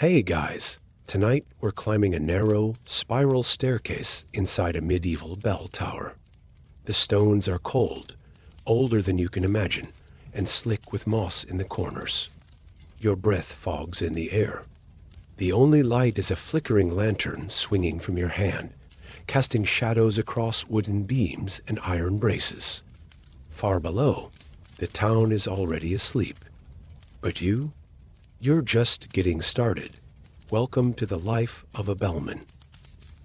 Hey guys, tonight we're climbing a narrow, spiral staircase inside a medieval bell tower. The stones are cold, older than you can imagine, and slick with moss in the corners. Your breath fogs in the air. The only light is a flickering lantern swinging from your hand, casting shadows across wooden beams and iron braces. Far below, the town is already asleep. But you're just getting started. Welcome to the life of a bellman.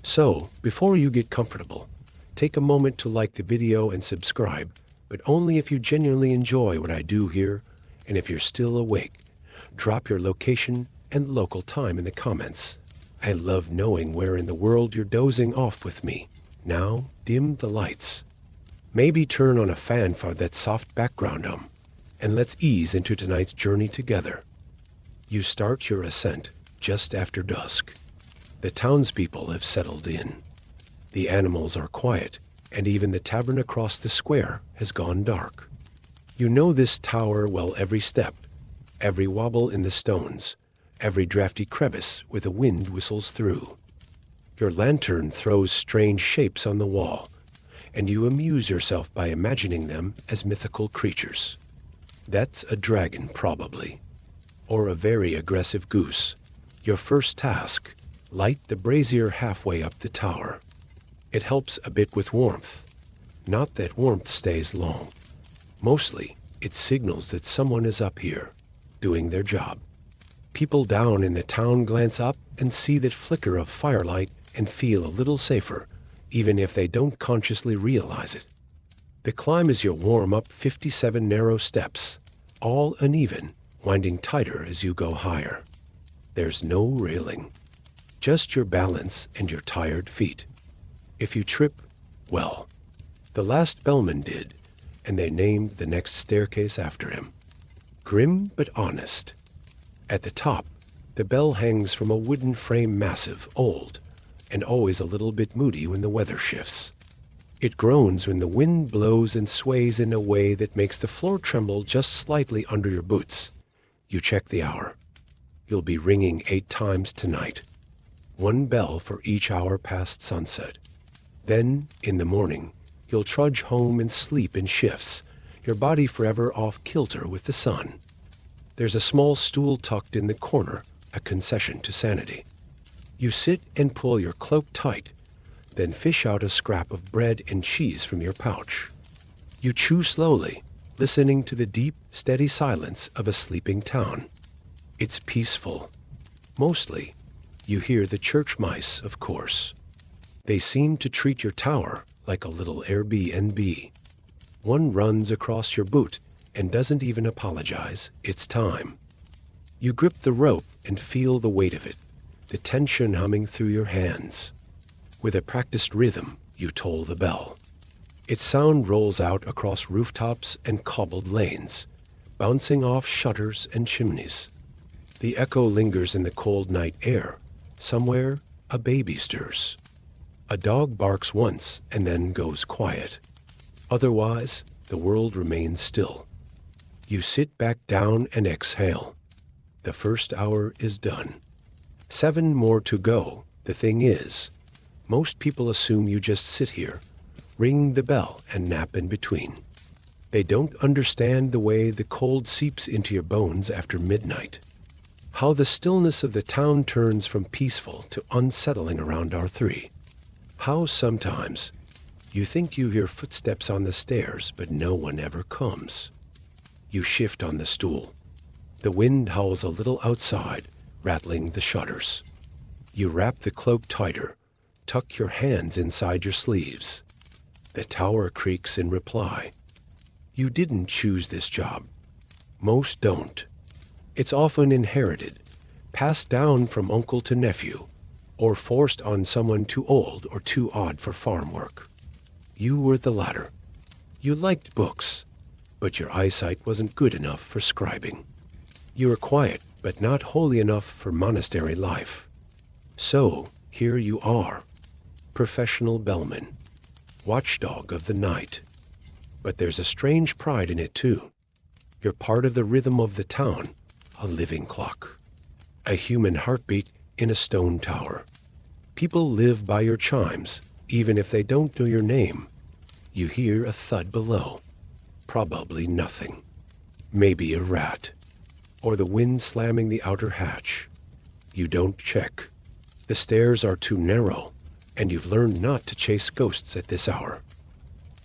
So, before you get comfortable, take a moment to like the video and subscribe, but only if you genuinely enjoy what I do here, and if you're still awake. Drop your location and local time in the comments. I love knowing where in the world you're dozing off with me. Now, dim the lights. Maybe turn on a fan for that soft background hum, and let's ease into tonight's journey together. You start your ascent just after dusk. The townspeople have settled in. The animals are quiet, and even the tavern across the square has gone dark. You know this tower well, every step, every wobble in the stones, every drafty crevice where the wind whistles through. Your lantern throws strange shapes on the wall, and you amuse yourself by imagining them as mythical creatures. That's a dragon, probably, or a very aggressive goose. Your first task, light the brazier halfway up the tower. It helps a bit with warmth. Not that warmth stays long. Mostly, it signals that someone is up here, doing their job. People down in the town glance up and see that flicker of firelight and feel a little safer, even if they don't consciously realize it. The climb is your warm-up 57 narrow steps, all uneven, winding tighter as you go higher. There's no railing, just your balance and your tired feet. If you trip, well, the last bellman did, and they named the next staircase after him. Grim but honest. At the top, the bell hangs from a wooden frame, massive, old, and always a little bit moody when the weather shifts. It groans when the wind blows and sways in a way that makes the floor tremble just slightly under your boots. You check the hour. You'll be ringing 8 times tonight. 1 bell for each hour past sunset. Then, in the morning, you'll trudge home and sleep in shifts, your body forever off kilter with the sun. There's a small stool tucked in the corner, a concession to sanity. You sit and pull your cloak tight, then fish out a scrap of bread and cheese from your pouch. You chew slowly, listening to the deep, steady silence of a sleeping town. It's peaceful. Mostly, you hear the church mice, of course. They seem to treat your tower like a little Airbnb. One runs across your boot and doesn't even apologize. It's time. You grip the rope and feel the weight of it, the tension humming through your hands. With a practiced rhythm, you toll the bell. Its sound rolls out across rooftops and cobbled lanes, bouncing off shutters and chimneys. The echo lingers in the cold night air. Somewhere, a baby stirs. A dog barks once and then goes quiet. Otherwise, the world remains still. You sit back down and exhale. The first hour is done. 7 more to go. The thing is, most people assume you just sit here, ring the bell, and nap in between. They don't understand the way the cold seeps into your bones after midnight. How the stillness of the town turns from peaceful to unsettling around R3. How sometimes you think you hear footsteps on the stairs, but no one ever comes. You shift on the stool. The wind howls a little outside, rattling the shutters. You wrap the cloak tighter, tuck your hands inside your sleeves. The tower creaks in reply. You didn't choose this job. Most don't. It's often inherited, passed down from uncle to nephew, or forced on someone too old or too odd for farm work. You were the latter. You liked books, but your eyesight wasn't good enough for scribing. You were quiet, but not holy enough for monastery life. So, here you are, professional bellman, watchdog of the night. But there's a strange pride in it too. You're part of the rhythm of the town, a living clock. a human heartbeat in a stone tower. People live by your chimes, even if they don't know your name. You hear a thud below. Probably nothing. Maybe a rat. Or the wind slamming the outer hatch. You don't check. The stairs are too narrow, and you've learned not to chase ghosts at this hour.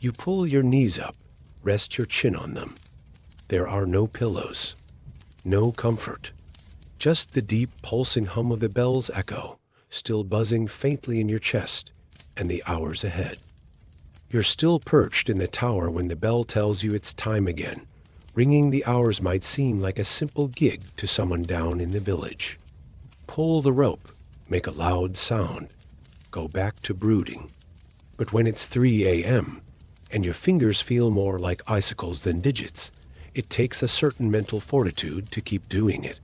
You pull your knees up, rest your chin on them. There are no pillows, no comfort. Just the deep, pulsing hum of the bell's echo, still buzzing faintly in your chest, and the hours ahead. You're still perched in the tower when the bell tells you it's time again. Ringing the hours might seem like a simple gig to someone down in the village. Pull the rope, make a loud sound, go back to brooding. But when it's 3 a.m., and your fingers feel more like icicles than digits, it takes a certain mental fortitude to keep doing it.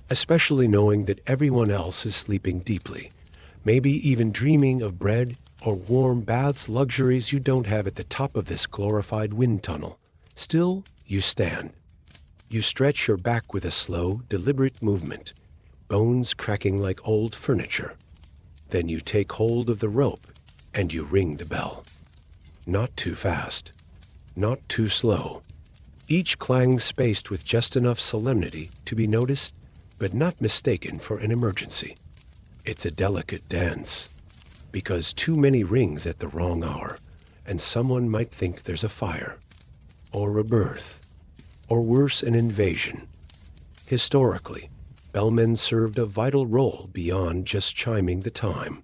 Especially knowing that everyone else is sleeping deeply, maybe even dreaming of bread or warm baths, luxuries you don't have at the top of this glorified wind tunnel. Still, you stand. You stretch your back with a slow, deliberate movement, bones cracking like old furniture. Then you take hold of the rope and you ring the bell. Not too fast, not too slow. Each clang spaced with just enough solemnity to be noticed, but not mistaken for an emergency. It's a delicate dance, because too many rings at the wrong hour, and someone might think there's a fire, or a birth, or worse, an invasion. Historically, bellmen served a vital role beyond just chiming the time.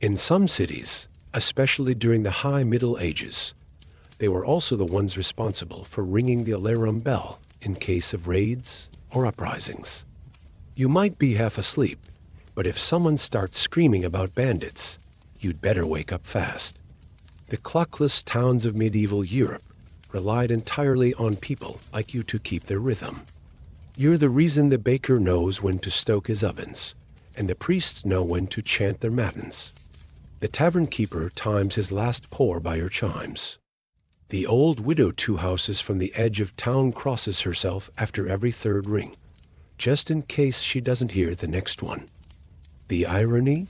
In some cities, especially during the High Middle Ages, they were also the ones responsible for ringing the alarum bell in case of raids or uprisings. You might be half asleep, but if someone starts screaming about bandits, you'd better wake up fast. The clockless towns of medieval Europe relied entirely on people like you to keep their rhythm. You're the reason the baker knows when to stoke his ovens, and the priests know when to chant their matins. The tavern keeper times his last pour by your chimes. The old widow 2 houses from the edge of town crosses herself after every 3rd ring, just in case she doesn't hear the next one. The irony?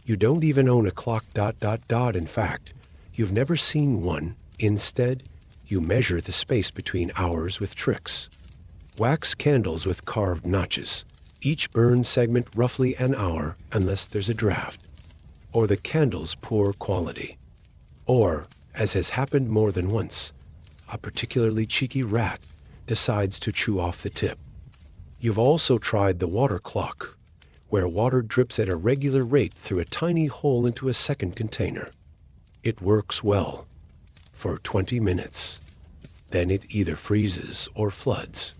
You don't even own a clock ... In fact, you've never seen one. Instead, you measure the space between hours with tricks. Wax candles with carved notches, each burn segment roughly an hour unless there's a draft. Or the candle's poor quality. Or, as has happened more than once, a particularly cheeky rat decides to chew off the tip. You've also tried the water clock, where water drips at a regular rate through a tiny hole into a second container. It works well for 20 minutes. Then it either freezes or floods.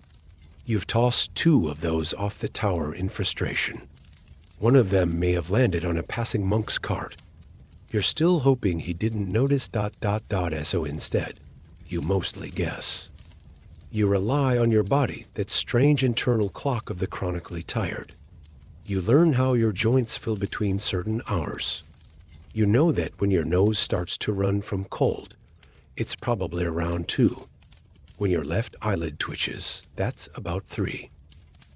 You've tossed 2 of those off the tower in frustration. One of them may have landed on a passing monk's cart. You're still hoping he didn't notice ... So instead, you mostly guess. You rely on your body, that strange internal clock of the chronically tired. You learn how your joints fill between certain hours. You know that when your nose starts to run from cold, it's probably around 2. When your left eyelid twitches, that's about 3.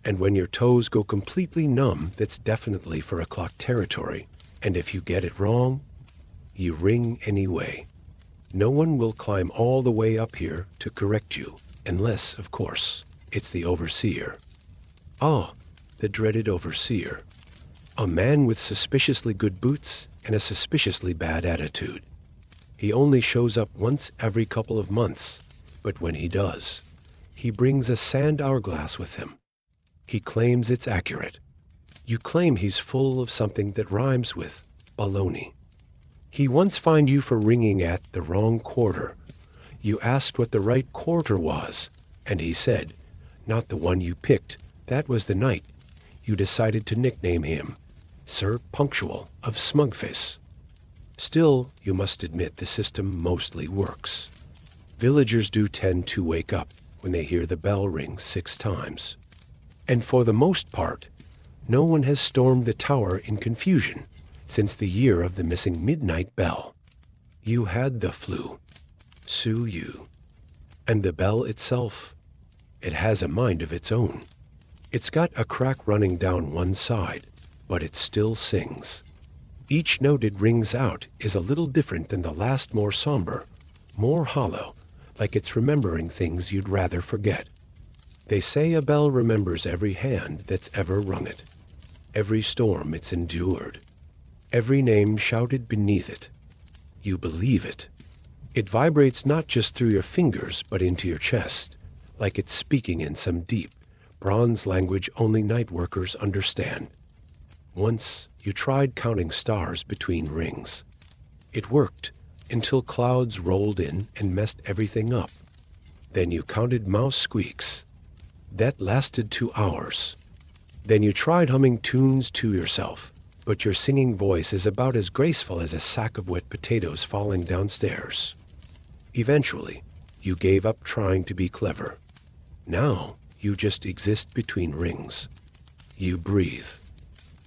And when your toes go completely numb, that's definitely for o'clock territory. And if you get it wrong, you ring anyway. No one will climb all the way up here to correct you, unless, of course, it's the overseer. Ah, the dreaded overseer. A man with suspiciously good boots and a suspiciously bad attitude. He only shows up once every couple of months, but when he does, he brings a sand hourglass with him. He claims it's accurate. You claim he's full of something that rhymes with baloney. He once fined you for ringing at the wrong quarter. You asked what the right quarter was, and he said, not the one you picked. That was the night you decided to nickname him Sir Punctual of Smugface. Still, you must admit the system mostly works. Villagers do tend to wake up when they hear the bell ring 6 times. And for the most part, no one has stormed the tower in confusion since the year of the missing midnight bell. You had the flu. Sue you. And the bell itself, it has a mind of its own. It's got a crack running down one side, but it still sings. Each note it rings out is a little different than the last, more somber, more hollow, like it's remembering things you'd rather forget. They say a bell remembers every hand that's ever rung it, every storm it's endured, every name shouted beneath it. You believe it. It vibrates not just through your fingers but into your chest, like it's speaking in some deep, bronze language only night workers understand. Once you tried counting stars between rings. It worked until clouds rolled in and messed everything up. Then you counted mouse squeaks. That lasted 2 hours. Then you tried humming tunes to yourself, but your singing voice is about as graceful as a sack of wet potatoes falling downstairs. Eventually, you gave up trying to be clever. Now, you just exist between rings. You breathe.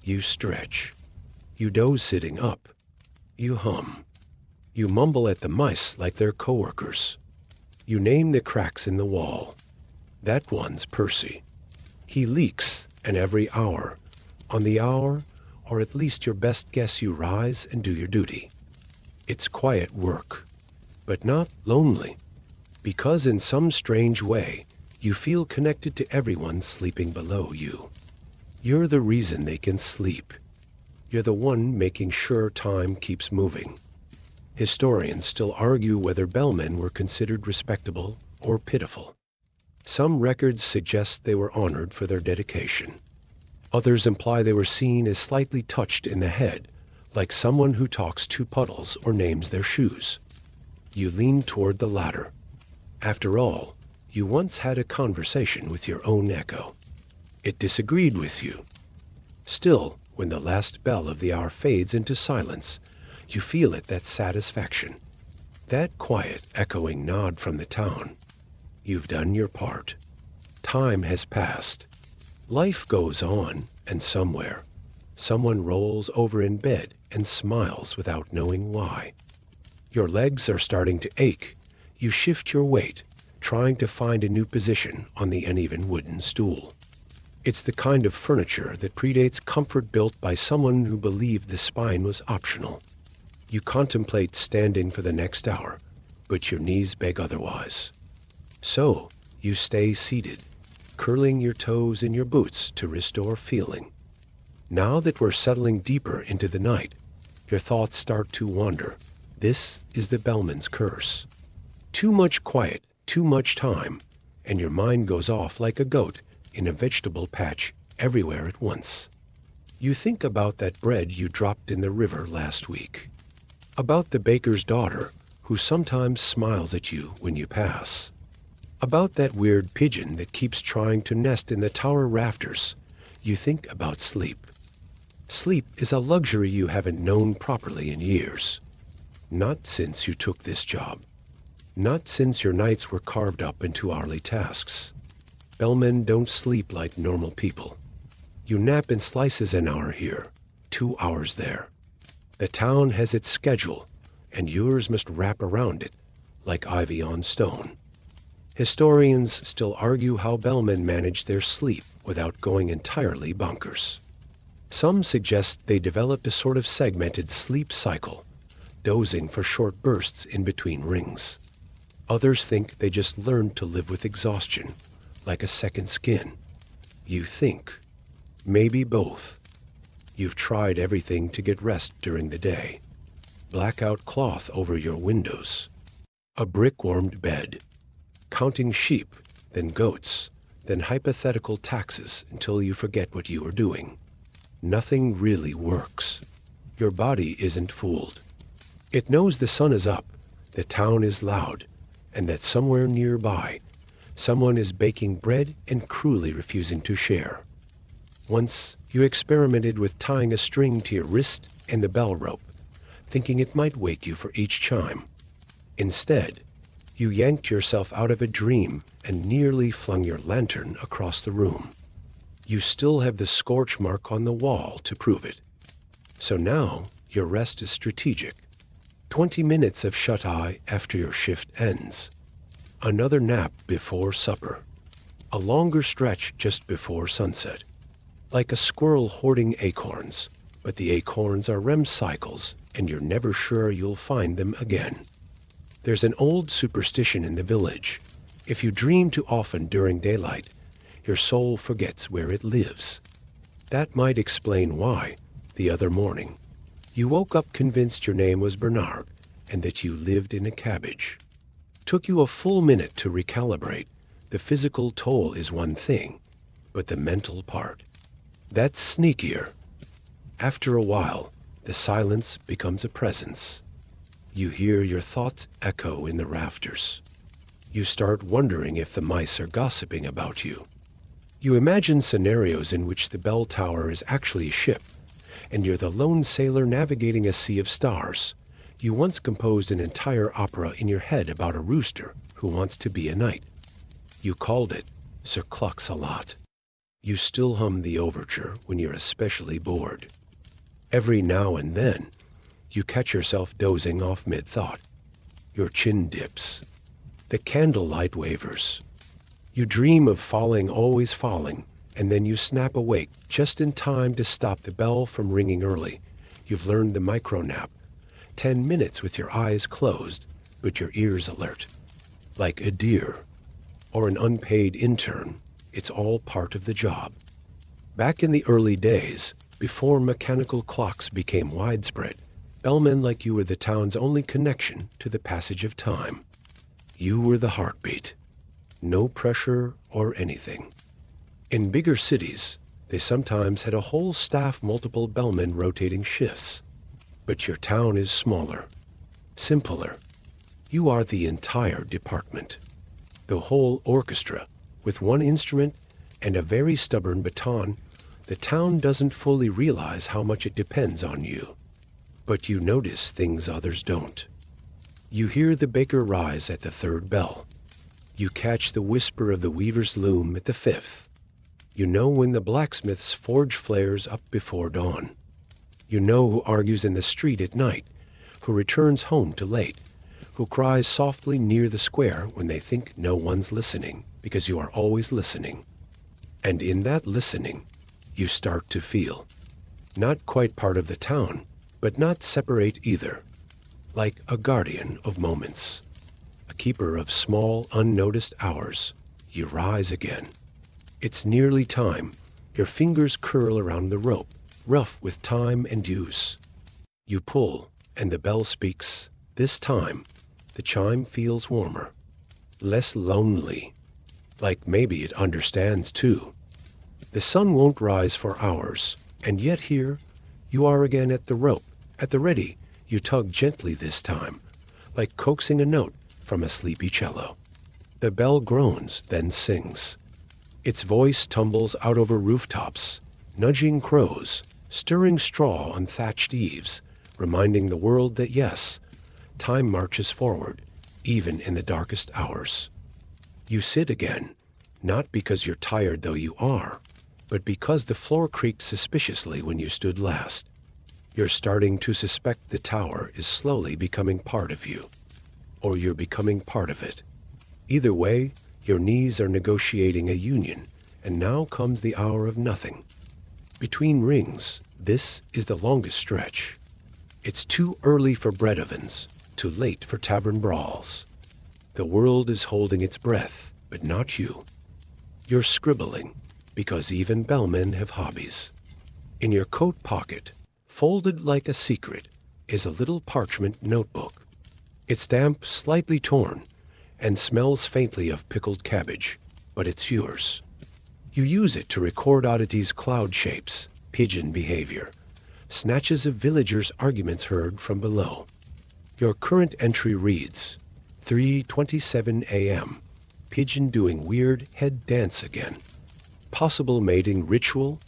You stretch. You doze sitting up. You hum. You mumble at the mice like they're coworkers. You name the cracks in the wall. That one's Percy. He leaks, and every hour, on the hour, or at least your best guess, you rise and do your duty. It's quiet work, but not lonely, because in some strange way, you feel connected to everyone sleeping below you. You're the reason they can sleep. You're the one making sure time keeps moving. Historians still argue whether bellmen were considered respectable or pitiful. Some records suggest they were honored for their dedication. Others imply they were seen as slightly touched in the head, like someone who talks to puddles or names their shoes. You lean toward the latter. After all, you once had a conversation with your own echo. It disagreed with you. Still, when the last bell of the hour fades into silence, you feel it, that satisfaction, that quiet, echoing nod from the town. You've done your part. Time has passed. Life goes on, and somewhere, someone rolls over in bed and smiles without knowing why. Your legs are starting to ache. You shift your weight, trying to find a new position on the uneven wooden stool. It's the kind of furniture that predates comfort, built by someone who believed the spine was optional. You contemplate standing for the next hour, but your knees beg otherwise. So, you stay seated, curling your toes in your boots to restore feeling. Now that we're settling deeper into the night, your thoughts start to wander. This is the bellman's curse. Too much quiet, too much time, and your mind goes off like a goat in a vegetable patch everywhere at once. You think about that bread you dropped in the river last week, about the baker's daughter who sometimes smiles at you when you pass, about that weird pigeon that keeps trying to nest in the tower rafters. You think about sleep. Sleep is a luxury you haven't known properly in years. Not since you took this job. Not since your nights were carved up into hourly tasks. Bellmen don't sleep like normal people. You nap in slices, an hour here, 2 hours there. The town has its schedule, and yours must wrap around it, like ivy on stone. Historians still argue how bellmen manage their sleep without going entirely bonkers. Some suggest they developed a sort of segmented sleep cycle, dozing for short bursts in between rings. Others think they just learned to live with exhaustion, like a second skin. You think. Maybe both. You've tried everything to get rest during the day. Blackout cloth over your windows. A brick-warmed bed. Counting sheep, then goats, then hypothetical taxes until you forget what you are doing. Nothing really works. Your body isn't fooled. It knows the sun is up, the town is loud, and that somewhere nearby, someone is baking bread and cruelly refusing to share. Once, you experimented with tying a string to your wrist and the bell rope, thinking it might wake you for each chime. Instead, you yanked yourself out of a dream and nearly flung your lantern across the room. You still have the scorch mark on the wall to prove it. So now, your rest is strategic. 20 minutes of shut-eye after your shift ends. Another nap before supper. a longer stretch just before sunset, like a squirrel hoarding acorns, but the acorns are REM cycles, and you're never sure you'll find them again. There's an old superstition in the village. If you dream too often during daylight, your soul forgets where it lives. That might explain why, the other morning, you woke up convinced your name was Bernard and that you lived in a cabbage. Took you a full minute to recalibrate. The physical toll is one thing, but the mental part, that's sneakier. After a while, the silence becomes a presence. You hear your thoughts echo in the rafters. You start wondering if the mice are gossiping about you. You imagine scenarios in which the bell tower is actually a ship, and you're the lone sailor navigating a sea of stars. You once composed an entire opera in your head about a rooster who wants to be a knight. You called it Sir Clux-a-Lot. You still hum the overture when you're especially bored. Every now and then, you catch yourself dozing off mid-thought. Your chin dips. The candlelight wavers. You dream of falling, always falling, and then you snap awake just in time to stop the bell from ringing early. You've learned the micro-nap. 10 minutes with your eyes closed, but your ears alert. Like a deer or an unpaid intern, it's all part of the job. Back in the early days, before mechanical clocks became widespread, bellmen like you were the town's only connection to the passage of time. You were the heartbeat. No pressure or anything. In bigger cities, they sometimes had a whole staff, multiple bellmen rotating shifts. But your town is smaller, simpler. You are the entire department. The whole orchestra, with one instrument and a very stubborn baton. The town doesn't fully realize how much it depends on you. But you notice things others don't. You hear the baker rise at the third bell. You catch the whisper of the weaver's loom at the fifth. You know when the blacksmith's forge flares up before dawn. You know who argues in the street at night, who returns home too late, who cries softly near the square when they think no one's listening, because you are always listening. And in that listening, you start to feel. Not quite part of the town, but not separate either. Like a guardian of moments. A keeper of small, unnoticed hours. You rise again. It's nearly time. Your fingers curl around the rope, rough with time and use. You pull, and the bell speaks. This time, the chime feels warmer, less lonely, like maybe it understands too. The sun won't rise for hours, and yet here you are again at the rope, at the ready. You tug gently this time, like coaxing a note from a sleepy cello. The bell groans, then sings. Its voice tumbles out over rooftops, nudging crows, stirring straw on thatched eaves, reminding the world that yes, time marches forward, even in the darkest hours. You sit again, not because you're tired though you are, but because the floor creaked suspiciously when you stood last. You're starting to suspect the tower is slowly becoming part of you, or you're becoming part of it. Either way, your knees are negotiating a union, and now comes the hour of nothing. Between rings, this is the longest stretch. It's too early for bread ovens, too late for tavern brawls. The world is holding its breath, but not you. You're scribbling, because even bellmen have hobbies. In your coat pocket, folded like a secret, is a little parchment notebook. Its stamp slightly torn, and smells faintly of pickled cabbage, but it's yours. You use it to record oddities, cloud shapes, pigeon behavior, snatches of villagers' arguments heard from below. Your current entry reads, 3:27 a.m., pigeon doing weird head dance again. Possible mating ritual.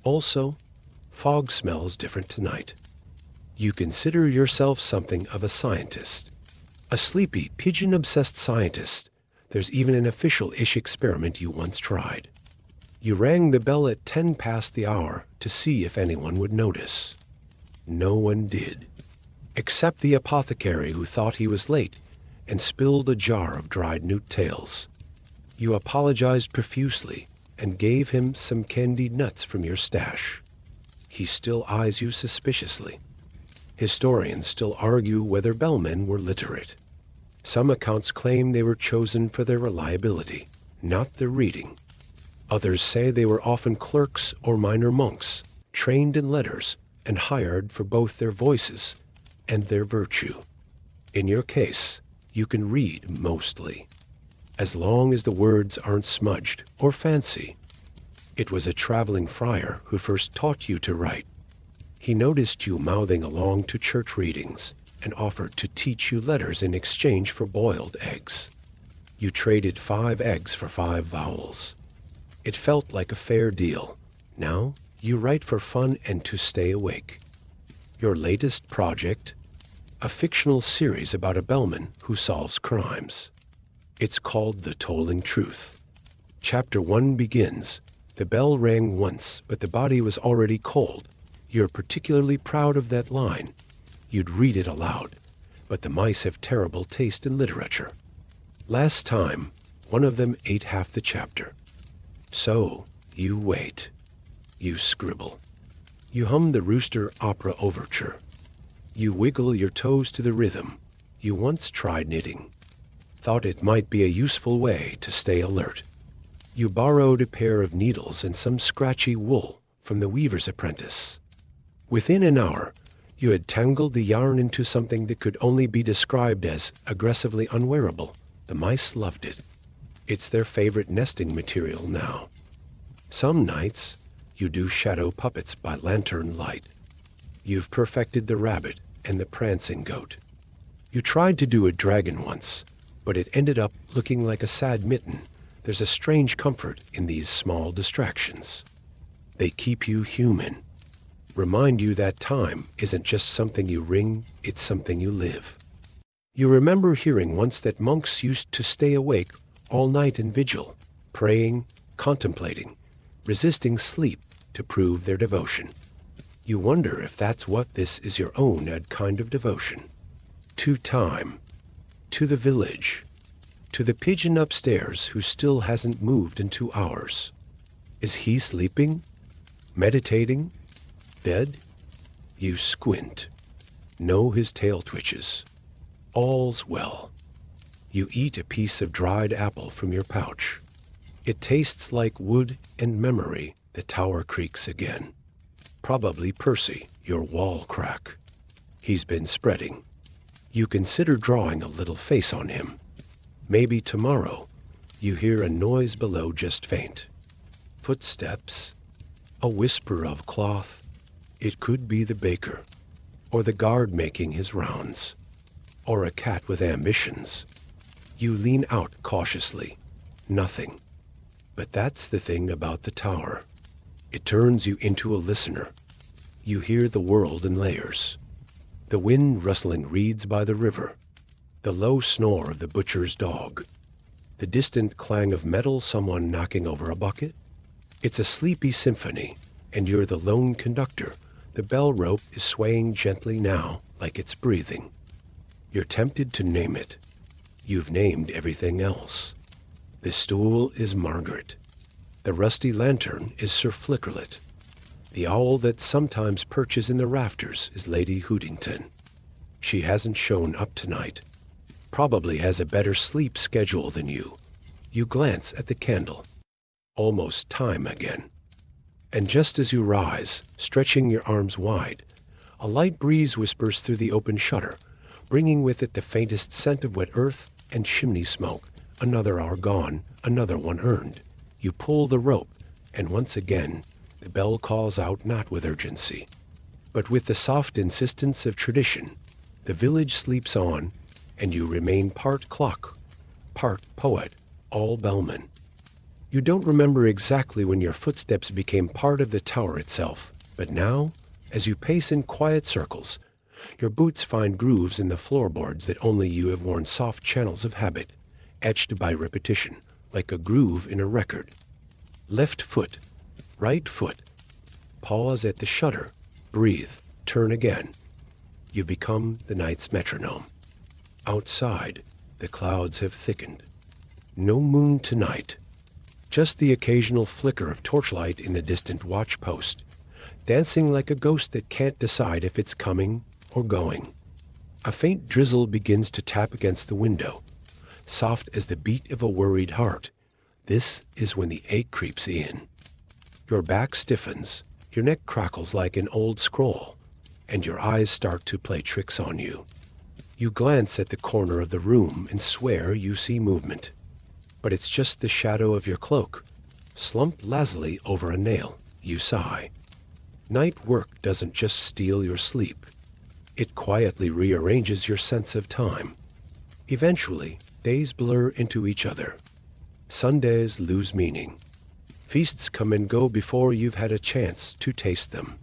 Also, fog smells different tonight. You consider yourself something of a scientist. A sleepy, pigeon-obsessed scientist. There's even an official-ish experiment you once tried. You rang the bell at 10 past the hour to see if anyone would notice. No one did, except the apothecary who thought he was late and spilled a jar of dried newt tails. You apologized profusely and gave him some candied nuts from your stash. He still eyes you suspiciously. Historians still argue whether Bellmen were literate. Some accounts claim they were chosen for their reliability, not their reading. Others say they were often clerks or minor monks, trained in letters and hired for both their voices and their virtue. In your case, you can read mostly, as long as the words aren't smudged or fancy. It was a traveling friar who first taught you to write. He noticed you mouthing along to church readings and offered to teach you letters in exchange for boiled eggs. You traded 5 eggs for 5 vowels. It felt like a fair deal. Now, you write for fun and to stay awake. Your latest project? A fictional series about a bellman who solves crimes. It's called The Tolling Truth. Chapter 1 begins. The bell rang once, but the body was already cold. You're particularly proud of that line. You'd read it aloud, but the mice have terrible taste in literature. Last time, one of them ate half the chapter. So, you wait. You scribble. You hum the Rooster Opera Overture. You wiggle your toes to the rhythm. You once tried knitting. Thought it might be a useful way to stay alert. You borrowed a pair of needles and some scratchy wool from the weaver's apprentice. Within an hour, you had tangled the yarn into something that could only be described as aggressively unwearable. The mice loved it. It's their favorite nesting material now. Some nights, you do shadow puppets by lantern light. You've perfected the rabbit and the prancing goat. You tried to do a dragon once, but it ended up looking like a sad mitten. There's a strange comfort in these small distractions. They keep you human. Remind you that time isn't just something you wring, it's something you live. You remember hearing once that monks used to stay awake all night in vigil, praying, contemplating, resisting sleep to prove their devotion. You wonder if that's what this is, your own kind of devotion. To time, to the village, to the pigeon upstairs who still hasn't moved in 2 hours. Is he sleeping? Meditating? Dead? You squint. Know his tail twitches. All's well. You eat a piece of dried apple from your pouch. It tastes like wood and memory. The tower creaks again. Probably Percy, your wall crack. He's been spreading. You consider drawing a little face on him. Maybe tomorrow you hear a noise below, just faint. Footsteps, a whisper of cloth. It could be the baker, or the guard making his rounds, or a cat with ambitions. You lean out cautiously. Nothing. But that's the thing about the tower. It turns you into a listener. You hear the world in layers. The wind rustling reeds by the river. The low snore of the butcher's dog. The distant clang of metal, someone knocking over a bucket. It's a sleepy symphony, and you're the lone conductor. The bell rope is swaying gently now, like it's breathing. You're tempted to name it. You've named everything else. The stool is Margaret. The rusty lantern is Sir Flickerlet. The owl that sometimes perches in the rafters is Lady Hootington. She hasn't shown up tonight. Probably has a better sleep schedule than you. You glance at the candle. Almost time again. And just as you rise, stretching your arms wide, a light breeze whispers through the open shutter, bringing with it the faintest scent of wet earth and chimney smoke. Another hour gone, another one earned. You pull the rope, and once again, the bell calls out, not with urgency, but with the soft insistence of tradition. The village sleeps on, and you remain part clock, part poet, all Bellman. You don't remember exactly when your footsteps became part of the tower itself, but now, as you pace in quiet circles, your boots find grooves in the floorboards that only you have worn, soft channels of habit, etched by repetition, like a groove in a record. Left foot, right foot. Pause at the shutter, breathe, turn again. You become the night's metronome. Outside, the clouds have thickened. No moon tonight. Just the occasional flicker of torchlight in the distant watch post, dancing like a ghost that can't decide if it's coming or going. A faint drizzle begins to tap against the window, soft as the beat of a worried heart. This is when the ache creeps in. Your back stiffens, your neck crackles like an old scroll, and your eyes start to play tricks on you. You glance at the corner of the room and swear you see movement. But it's just the shadow of your cloak, slumped lazily over a nail. You sigh. Night work doesn't just steal your sleep. It quietly rearranges your sense of time. Eventually, days blur into each other. Sundays lose meaning. Feasts come and go before you've had a chance to taste them.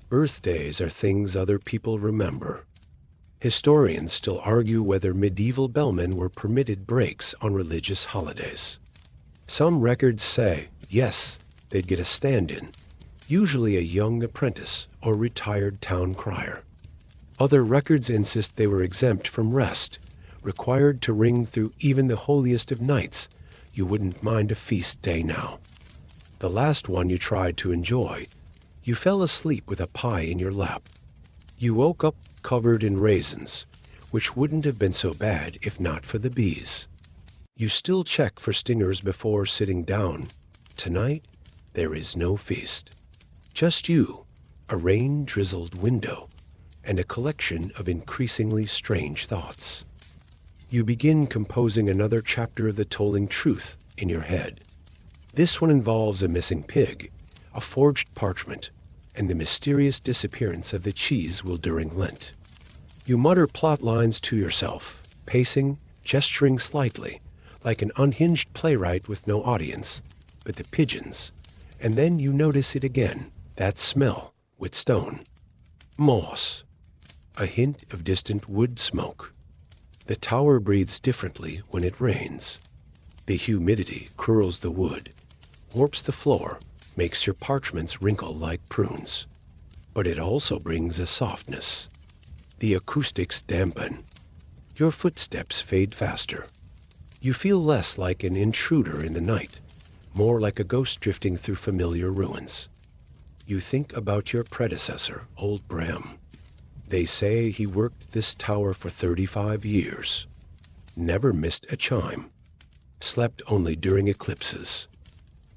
Birthdays are things other people remember. Historians still argue whether medieval bellmen were permitted breaks on religious holidays. Some records say, yes, they'd get a stand-in, usually a young apprentice or retired town crier. Other records insist they were exempt from rest, required to ring through even the holiest of nights. You wouldn't mind a feast day now. The last one you tried to enjoy, you fell asleep with a pie in your lap. You woke up covered in raisins, which wouldn't have been so bad if not for the bees. You still check for stingers before sitting down. Tonight, there is no feast. Just you, a rain-drizzled window, and a collection of increasingly strange thoughts. You begin composing another chapter of the tolling truth in your head. This one involves a missing pig, a forged parchment, and the mysterious disappearance of the cheese wheel during Lent. You mutter plot lines to yourself, pacing, gesturing slightly, like an unhinged playwright with no audience, but the pigeons. And then you notice it again, that smell, with stone. Moss. A hint of distant wood smoke. The tower breathes differently when it rains. The humidity curls the wood, warps the floor, makes your parchments wrinkle like prunes. But it also brings a softness. The acoustics dampen. Your footsteps fade faster. You feel less like an intruder in the night, more like a ghost drifting through familiar ruins. You think about your predecessor, old Bram. They say he worked this tower for 35 years. Never missed a chime. Slept only during eclipses.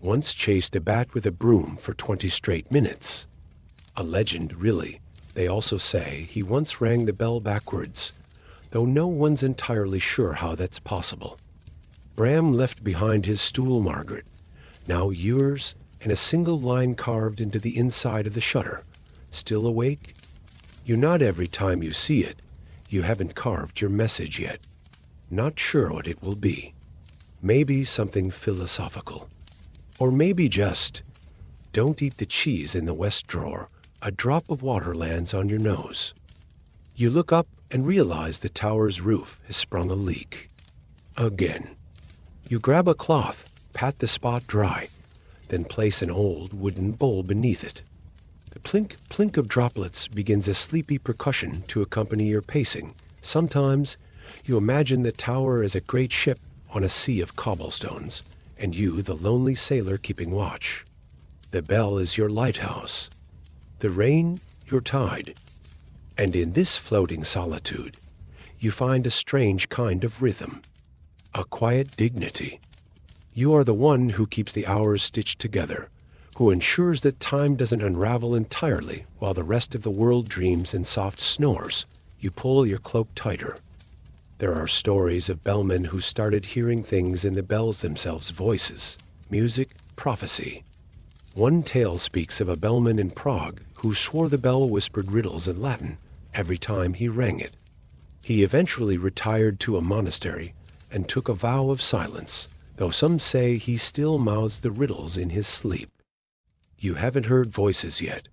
Once chased a bat with a broom for 20 straight minutes. A legend, really. They also say he once rang the bell backwards, though no one's entirely sure how that's possible. Bram left behind his stool, Margaret, now yours, and a single line carved into the inside of the shutter. Still awake? You nod every time you see it. You haven't carved your message yet. Not sure what it will be. Maybe something philosophical. Or maybe just, don't eat the cheese in the west drawer. A drop of water lands on your nose. You look up and realize the tower's roof has sprung a leak. Again. You grab a cloth, pat the spot dry, then place an old wooden bowl beneath it. The plink of droplets begins a sleepy percussion to accompany your pacing. Sometimes you imagine the tower as a great ship on a sea of cobblestones, and you the lonely sailor keeping watch. The bell is your lighthouse. The rain, your tide. And in this floating solitude, you find a strange kind of rhythm, a quiet dignity. You are the one who keeps the hours stitched together, who ensures that time doesn't unravel entirely while the rest of the world dreams in soft snores. You pull your cloak tighter. There are stories of bellmen who started hearing things in the bells themselves, voices, music, prophecy. One tale speaks of a bellman in Prague who swore the bell whispered riddles in Latin every time he rang it. He eventually retired to a monastery and took a vow of silence, though some say he still mouths the riddles in his sleep. You haven't heard voices yet,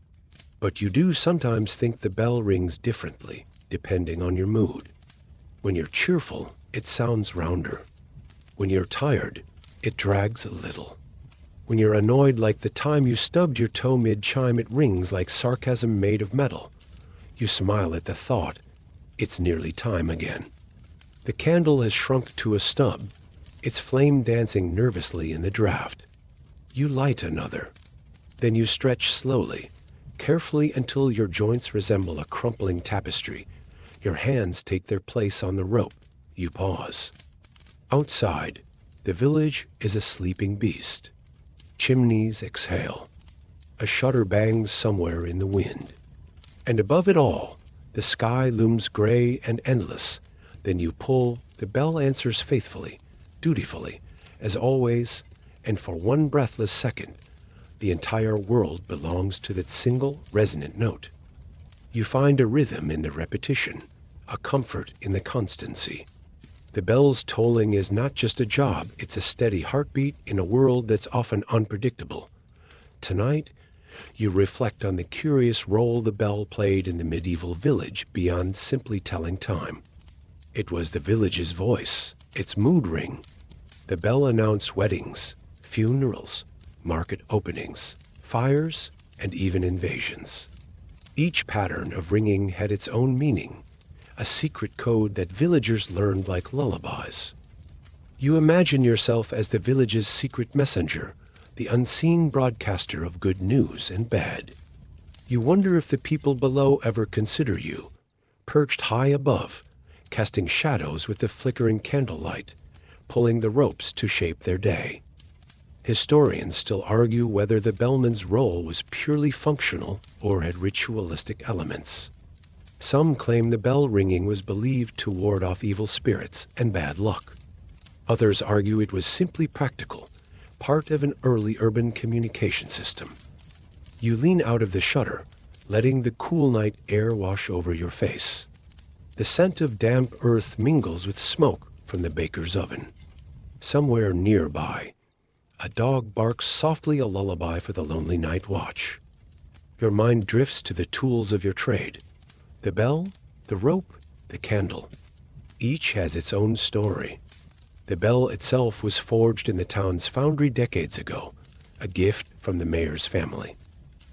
but you do sometimes think the bell rings differently, depending on your mood. When you're cheerful, it sounds rounder. When you're tired, it drags a little. When you're annoyed like the time you stubbed your toe mid-chime, it rings like sarcasm made of metal. You smile at the thought, it's nearly time again. The candle has shrunk to a stub. its flame dancing nervously in the draught. You light another. Then you stretch slowly, carefully until your joints resemble a crumpling tapestry. Your hands take their place on the rope. You pause. Outside, the village is a sleeping beast. Chimneys exhale. A shutter bangs somewhere in the wind. And above it all, the sky looms gray and endless. Then you pull, the bell answers faithfully, dutifully, as always, and for one breathless second, the entire world belongs to that single resonant note. You find a rhythm in the repetition, a comfort in the constancy. The bell's tolling is not just a job, it's a steady heartbeat in a world that's often unpredictable. Tonight, you reflect on the curious role the bell played in the medieval village beyond simply telling time. It was the village's voice, its mood ring. The bell announced weddings, funerals, market openings, fires, and even invasions. Each pattern of ringing had its own meaning, a secret code that villagers learned like lullabies. You imagine yourself as the village's secret messenger, the unseen broadcaster of good news and bad. You wonder if the people below ever consider you, perched high above, casting shadows with the flickering candlelight, pulling the ropes to shape their day. Historians still argue whether the bellman's role was purely functional or had ritualistic elements. Some claim the bell ringing was believed to ward off evil spirits and bad luck. Others argue it was simply practical, part of an early urban communication system. You lean out of the shutter, letting the cool night air wash over your face. The scent of damp earth mingles with smoke from the baker's oven. Somewhere nearby, a dog barks softly a lullaby for the lonely night watch. Your mind drifts to the tools of your trade. The bell, the rope, the candle. Each has its own story. The bell itself was forged in the town's foundry decades ago, a gift from the mayor's family.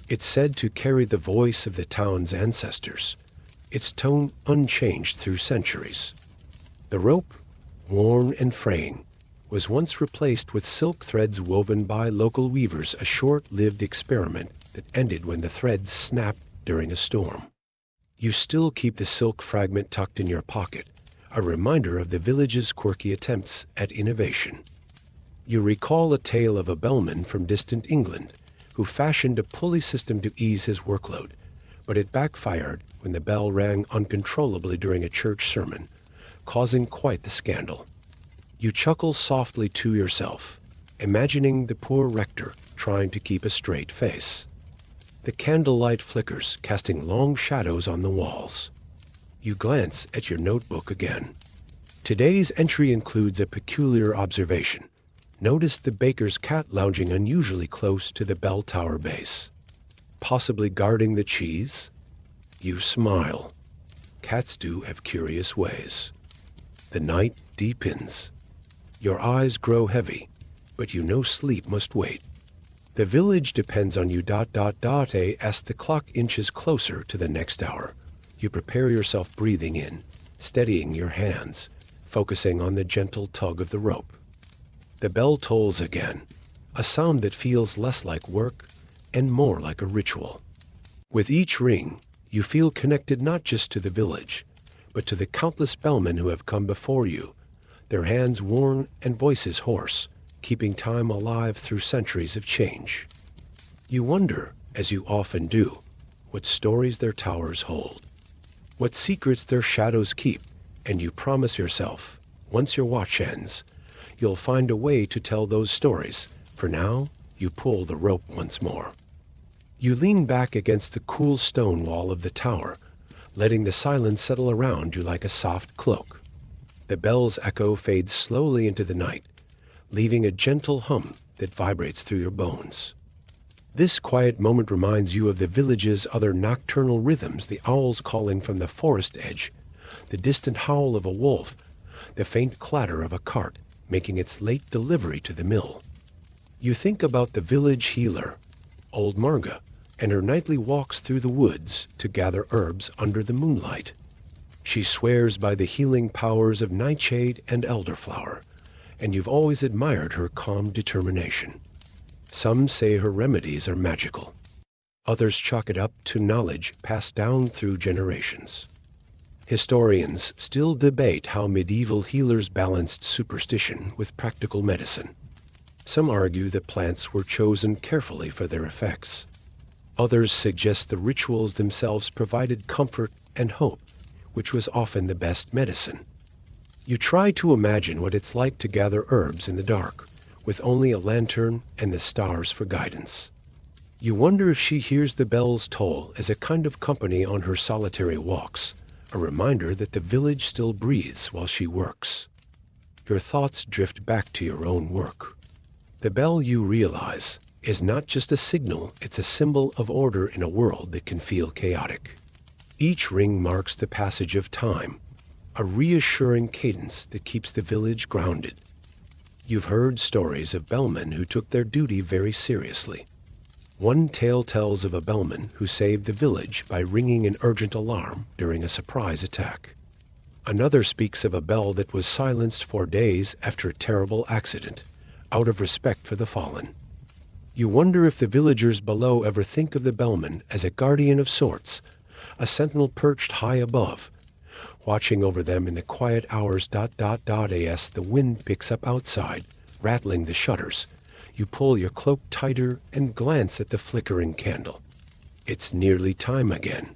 It's said to carry the voice of the town's ancestors, its tone unchanged through centuries. The rope, worn and fraying, was once replaced with silk threads woven by local weavers, a short-lived experiment that ended when the threads snapped during a storm. You still keep the silk fragment tucked in your pocket, a reminder of the village's quirky attempts at innovation. You recall a tale of a bellman from distant England who fashioned a pulley system to ease his workload, but it backfired when the bell rang uncontrollably during a church sermon, causing quite the scandal. You chuckle softly to yourself, imagining the poor rector trying to keep a straight face. The candlelight flickers, casting long shadows on the walls. You glance at your notebook again. Today's entry includes a peculiar observation. Notice the baker's cat lounging unusually close to the bell tower base. Possibly guarding the cheese? You smile. Cats do have curious ways. The night deepens. Your eyes grow heavy, but you know sleep must wait. The village depends on you. As the clock inches closer to the next hour, you prepare yourself, breathing in, steadying your hands, focusing on the gentle tug of the rope. The bell tolls again, a sound that feels less like work and more like a ritual. With each ring, you feel connected not just to the village, but to the countless bellmen who have come before you, their hands worn and voices hoarse, keeping time alive through centuries of change. You wonder, as you often do, what stories their towers hold, what secrets their shadows keep, and you promise yourself, once your watch ends, you'll find a way to tell those stories. For now, you pull the rope once more. You lean back against the cool stone wall of the tower, letting the silence settle around you like a soft cloak. The bell's echo fades slowly into the night, leaving a gentle hum that vibrates through your bones. This quiet moment reminds you of the village's other nocturnal rhythms, the owls calling from the forest edge, the distant howl of a wolf, the faint clatter of a cart making its late delivery to the mill. You think about the village healer, old Marga, and her nightly walks through the woods to gather herbs under the moonlight. She swears by the healing powers of nightshade and elderflower, and you've always admired her calm determination. Some say her remedies are magical. Others chalk it up to knowledge passed down through generations. Historians still debate how medieval healers balanced superstition with practical medicine. Some argue that plants were chosen carefully for their effects. Others suggest the rituals themselves provided comfort and hope, which was often the best medicine. You try to imagine what it's like to gather herbs in the dark, with only a lantern and the stars for guidance. You wonder if she hears the bell's toll as a kind of company on her solitary walks, a reminder that the village still breathes while she works. Your thoughts drift back to your own work. The bell, you realize, is not just a signal, it's a symbol of order in a world that can feel chaotic. Each ring marks the passage of time, a reassuring cadence that keeps the village grounded. You've heard stories of bellmen who took their duty very seriously. One tale tells of a bellman who saved the village by ringing an urgent alarm during a surprise attack. Another speaks of a bell that was silenced for days after a terrible accident, out of respect for the fallen. You wonder if the villagers below ever think of the bellman as a guardian of sorts, a sentinel perched high above, watching over them in the quiet hours. As the wind picks up outside, rattling the shutters, you pull your cloak tighter and glance at the flickering candle. It's nearly time again.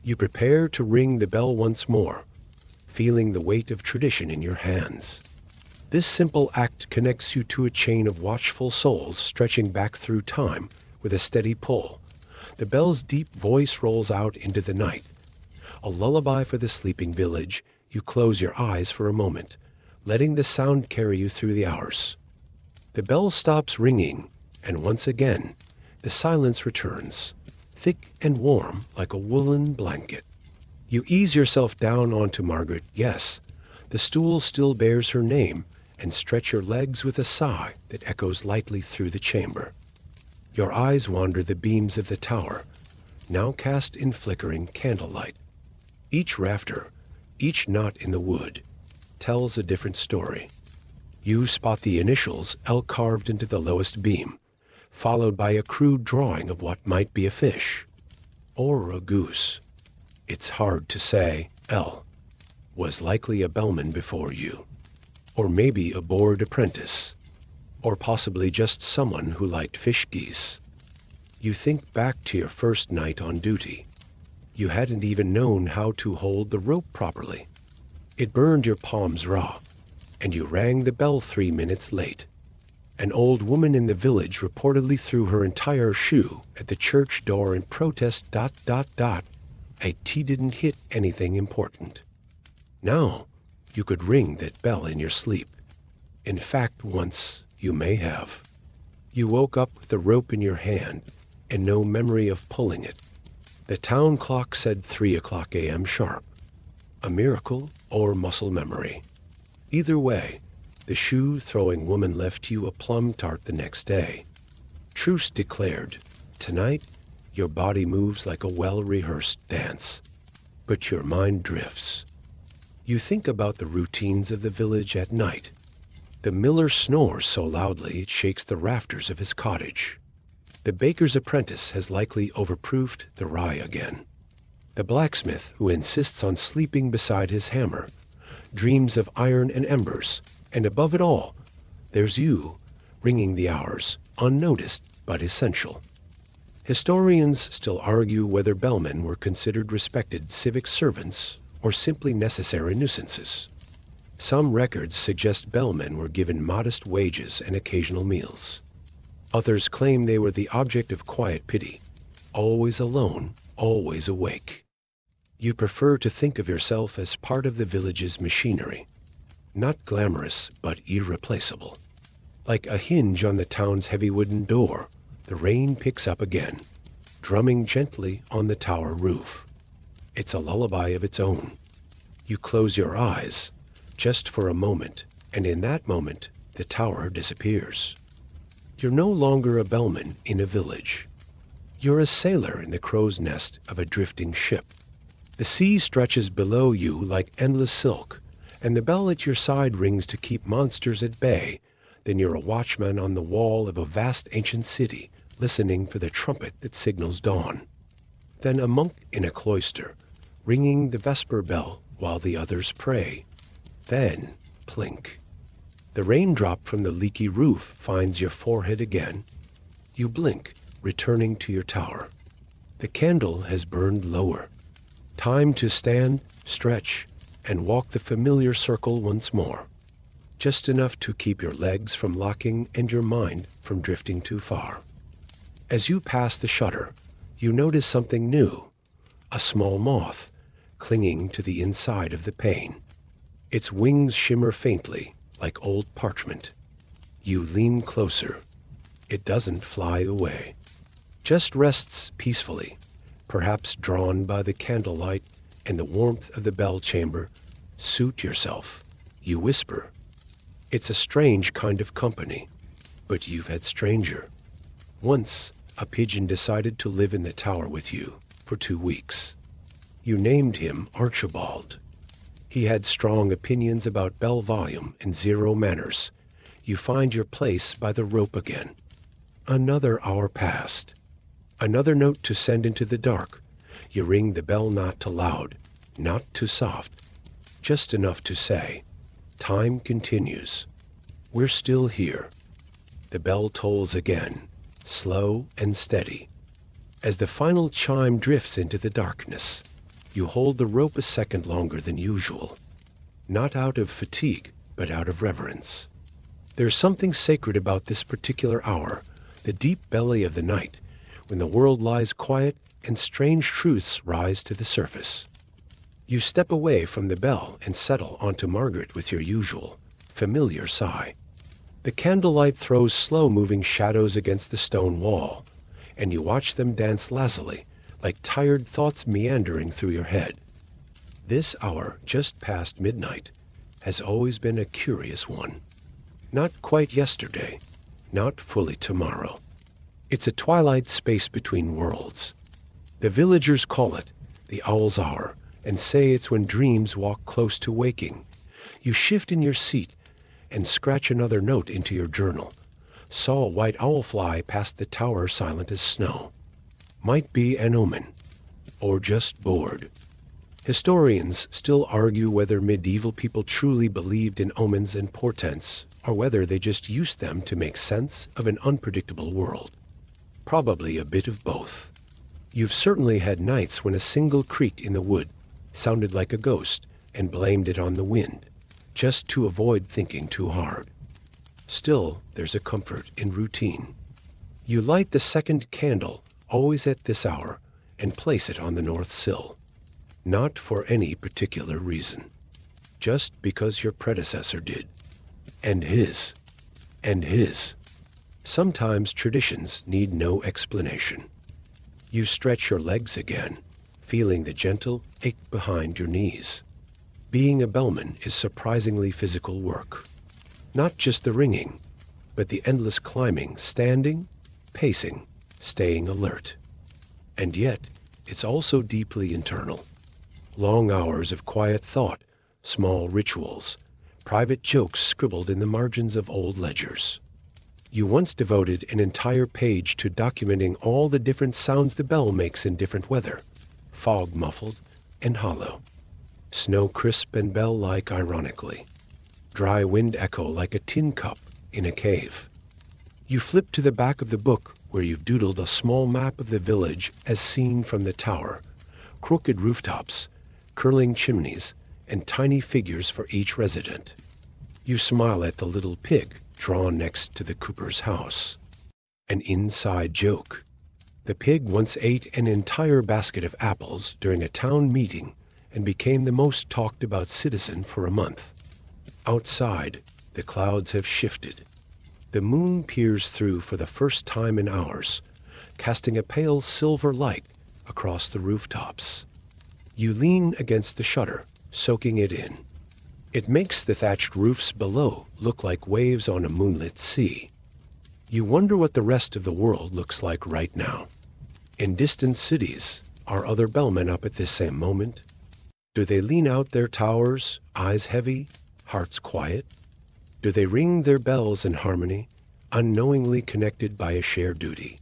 You prepare to ring the bell once more, feeling the weight of tradition in your hands. This simple act connects you to a chain of watchful souls stretching back through time with a steady pull. The bell's deep voice rolls out into the night. A lullaby for the sleeping village. You close your eyes for a moment, letting the sound carry you through the hours. The bell stops ringing, and once again, the silence returns, thick and warm like a woolen blanket. You ease yourself down onto Margaret, yes, the stool still bears her name, and stretch your legs with a sigh that echoes lightly through the chamber. Your eyes wander the beams of the tower, now cast in flickering candlelight. Each rafter, each knot in the wood, tells a different story. You spot the initials L carved into the lowest beam, followed by a crude drawing of what might be a fish or a goose. It's hard to say. L was likely a bellman before you, or maybe a bored apprentice, or possibly just someone who liked fish geese. You think back to your first night on duty. You hadn't even known how to hold the rope properly. It burned your palms raw, and you rang the bell 3 minutes late. An old woman in the village reportedly threw her entire shoe at the church door in protest. A tea didn't hit anything important. Now, you could ring that bell in your sleep. In fact, once you may have. You woke up with the rope in your hand and no memory of pulling it. The town clock said 3:00 a.m. sharp. A miracle or muscle memory. Either way, the shoe-throwing woman left you a plum tart the next day. Truce declared. Tonight, your body moves like a well-rehearsed dance, but your mind drifts. You think about the routines of the village at night. The miller snores so loudly it shakes the rafters of his cottage. The baker's apprentice has likely overproofed the rye again. The blacksmith, who insists on sleeping beside his hammer, dreams of iron and embers, and above it all, there's you, ringing the hours, unnoticed but essential. Historians still argue whether bellmen were considered respected civic servants or simply necessary nuisances. Some records suggest bellmen were given modest wages and occasional meals. Others claim they were the object of quiet pity, always alone, always awake. You prefer to think of yourself as part of the village's machinery, not glamorous but irreplaceable. Like a hinge on the town's heavy wooden door, the rain picks up again, drumming gently on the tower roof. It's a lullaby of its own. You close your eyes, just for a moment, and in that moment, the tower disappears. You're no longer a bellman in a village. You're a sailor in the crow's nest of a drifting ship. The sea stretches below you like endless silk, and the bell at your side rings to keep monsters at bay, then you're a watchman on the wall of a vast ancient city, listening for the trumpet that signals dawn. Then a monk in a cloister, ringing the vesper bell while the others pray. Then, plink. The raindrop from the leaky roof finds your forehead again. You blink, returning to your tower. The candle has burned lower. Time to stand, stretch, and walk the familiar circle once more. Just enough to keep your legs from locking and your mind from drifting too far. As you pass the shutter, you notice something new, a small moth clinging to the inside of the pane. Its wings shimmer faintly, like old parchment. You lean closer. It doesn't fly away. Just rests peacefully, perhaps drawn by the candlelight and the warmth of the bell chamber. Suit yourself, you whisper. It's a strange kind of company, but you've had stranger. Once, a pigeon decided to live in the tower with you for 2 weeks. You named him Archibald. He had strong opinions about bell volume and zero manners. You find your place by the rope again. Another hour passed. Another note to send into the dark. You ring the bell not too loud, not too soft, just enough to say, time continues. We're still here. The bell tolls again, slow and steady. As the final chime drifts into the darkness, you hold the rope a second longer than usual, not out of fatigue, but out of reverence. There's something sacred about this particular hour, the deep belly of the night, when the world lies quiet and strange truths rise to the surface. You step away from the bell and settle onto Margaret with your usual, familiar sigh. The candlelight throws slow-moving shadows against the stone wall, and you watch them dance lazily, like tired thoughts meandering through your head. This hour, just past midnight, has always been a curious one. Not quite yesterday, not fully tomorrow. It's a twilight space between worlds. The villagers call it the owl's hour and say it's when dreams walk close to waking. You shift in your seat and scratch another note into your journal. Saw a white owl fly past the tower silent as snow. Might be an omen, or just bored. Historians still argue whether medieval people truly believed in omens and portents, or whether they just used them to make sense of an unpredictable world. Probably a bit of both. You've certainly had nights when a single creak in the wood sounded like a ghost and blamed it on the wind, just to avoid thinking too hard. Still, there's a comfort in routine. You light the second candle, always at this hour, and place it on the north sill. Not for any particular reason. Just because your predecessor did. And his. And his. Sometimes traditions need no explanation. You stretch your legs again, feeling the gentle ache behind your knees. Being a bellman is surprisingly physical work. Not just the ringing, but the endless climbing, standing, pacing, staying alert. And yet, it's also deeply internal. Long hours of quiet thought, small rituals, private jokes scribbled in the margins of old ledgers. You once devoted an entire page to documenting all the different sounds the bell makes in different weather, fog muffled and hollow, snow crisp and bell-like ironically, dry wind echo like a tin cup in a cave. You flip to the back of the book where you've doodled a small map of the village as seen from the tower, crooked rooftops, curling chimneys, and tiny figures for each resident. You smile at the little pig drawn next to the cooper's house. An inside joke. The pig once ate an entire basket of apples during a town meeting and became the most talked about citizen for a month. Outside, the clouds have shifted. The moon peers through for the first time in hours, casting a pale silver light across the rooftops. You lean against the shutter, soaking it in. It makes the thatched roofs below look like waves on a moonlit sea. You wonder what the rest of the world looks like right now. In distant cities, are other bellmen up at this same moment? Do they lean out their towers, eyes heavy, hearts quiet? Do they ring their bells in harmony, unknowingly connected by a shared duty?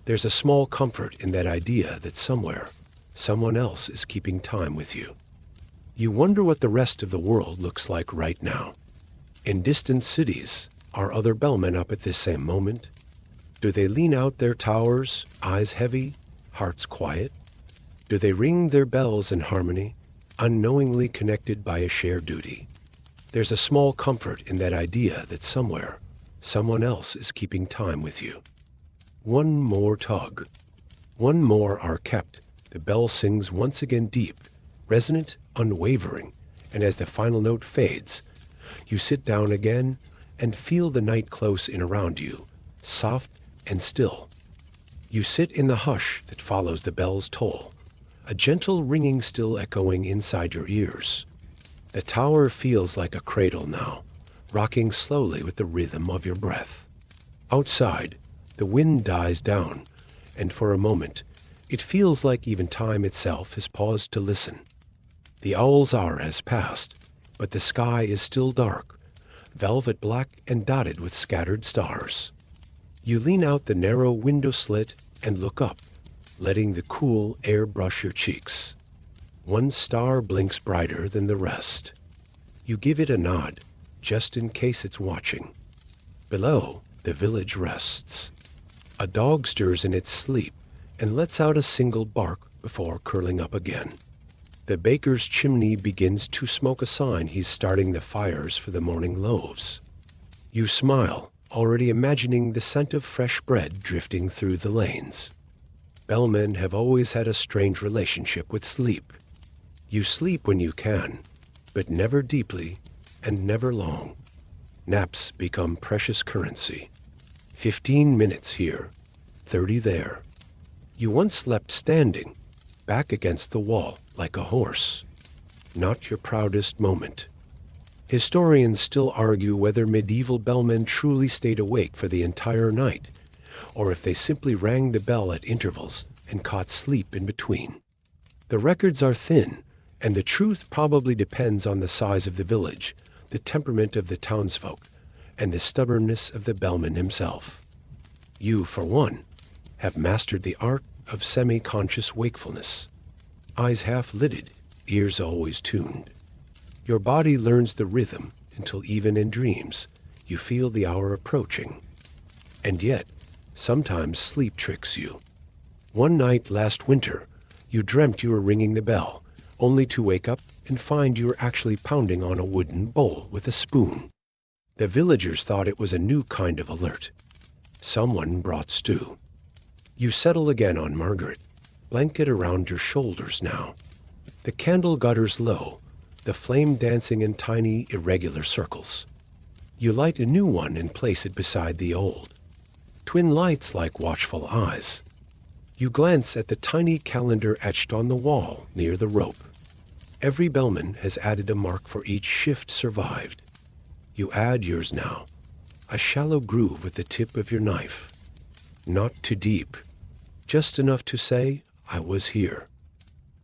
There's a small comfort in that idea that somewhere, someone else is keeping time with you. You wonder what the rest of the world looks like right now. In distant cities, are other bellmen up at this same moment? Do they lean out their towers, eyes heavy, hearts quiet? Do they ring their bells in harmony, unknowingly connected by a shared duty? There's a small comfort in that idea that somewhere, someone else is keeping time with you. One more tug. One more are kept. The bell sings once again deep, resonant, unwavering, and as the final note fades, you sit down again and feel the night close in around you, soft and still. You sit in the hush that follows the bell's toll, a gentle ringing still echoing inside your ears. The tower feels like a cradle now, rocking slowly with the rhythm of your breath. Outside, the wind dies down, and for a moment, it feels like even time itself has paused to listen. The owl's hour has passed, but the sky is still dark, velvet black and dotted with scattered stars. You lean out the narrow window slit and look up, letting the cool air brush your cheeks. One star blinks brighter than the rest. You give it a nod, just in case it's watching. Below, the village rests. A dog stirs in its sleep and lets out a single bark before curling up again. The baker's chimney begins to smoke a sign he's starting the fires for the morning loaves. You smile, already imagining the scent of fresh bread drifting through the lanes. Bellmen have always had a strange relationship with sleep. You sleep when you can, but never deeply and never long. Naps become precious currency. 15 minutes here, 30 there. You once slept standing, back against the wall like a horse. Not your proudest moment. Historians still argue whether medieval bellmen truly stayed awake for the entire night, or if they simply rang the bell at intervals and caught sleep in between. The records are thin, and the truth probably depends on the size of the village, the temperament of the townsfolk, and the stubbornness of the bellman himself. You, for one, have mastered the art of semi-conscious wakefulness. Eyes half-lidded, ears always tuned. Your body learns the rhythm until even in dreams, you feel the hour approaching. And yet, sometimes sleep tricks you. One night last winter, you dreamt you were ringing the bell, only to wake up and find you were actually pounding on a wooden bowl with a spoon. The villagers thought it was a new kind of alert. Someone brought stew. You settle again on Margaret, blanket around your shoulders now. The candle gutters low, the flame dancing in tiny, irregular circles. You light a new one and place it beside the old. Twin lights like watchful eyes. You glance at the tiny calendar etched on the wall near the rope. Every bellman has added a mark for each shift survived. You add yours now, a shallow groove with the tip of your knife. Not too deep, just enough to say, I was here.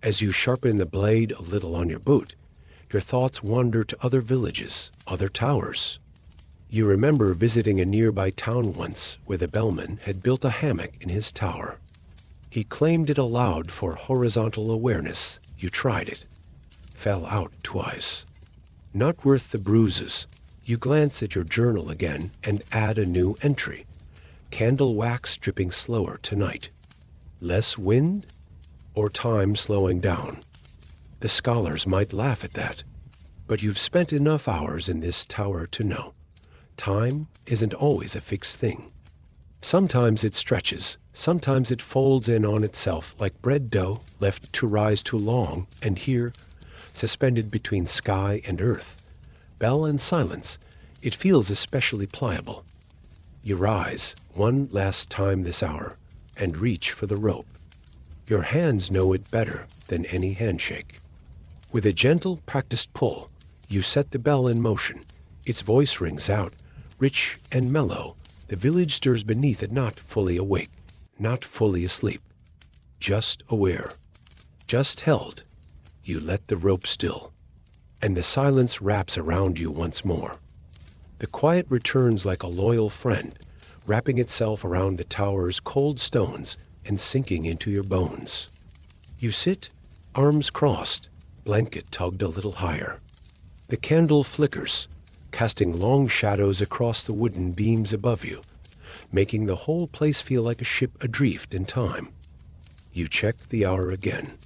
As you sharpen the blade a little on your boot, your thoughts wander to other villages, other towers. You remember visiting a nearby town once where the bellman had built a hammock in his tower. He claimed it aloud for horizontal awareness. You tried it. Fell out twice. Not worth the bruises. You glance at your journal again and add a new entry. Candle wax dripping slower tonight. Less wind or time slowing down? The scholars might laugh at that, but you've spent enough hours in this tower to know. Time isn't always a fixed thing. Sometimes it stretches, sometimes it folds in on itself like bread dough left to rise too long, and here, suspended between sky and earth, bell and silence, it feels especially pliable. You rise one last time this hour and reach for the rope. Your hands know it better than any handshake. With a gentle, practiced pull, you set the bell in motion. Its voice rings out, rich and mellow. The village stirs beneath it, not fully awake, not fully asleep, just aware, just held. You let the rope still, and the silence wraps around you once more. The quiet returns like a loyal friend, wrapping itself around the tower's cold stones and sinking into your bones. You sit, arms crossed, blanket tugged a little higher. The candle flickers, casting long shadows across the wooden beams above you, making the whole place feel like a ship adrift in time. You check the hour again,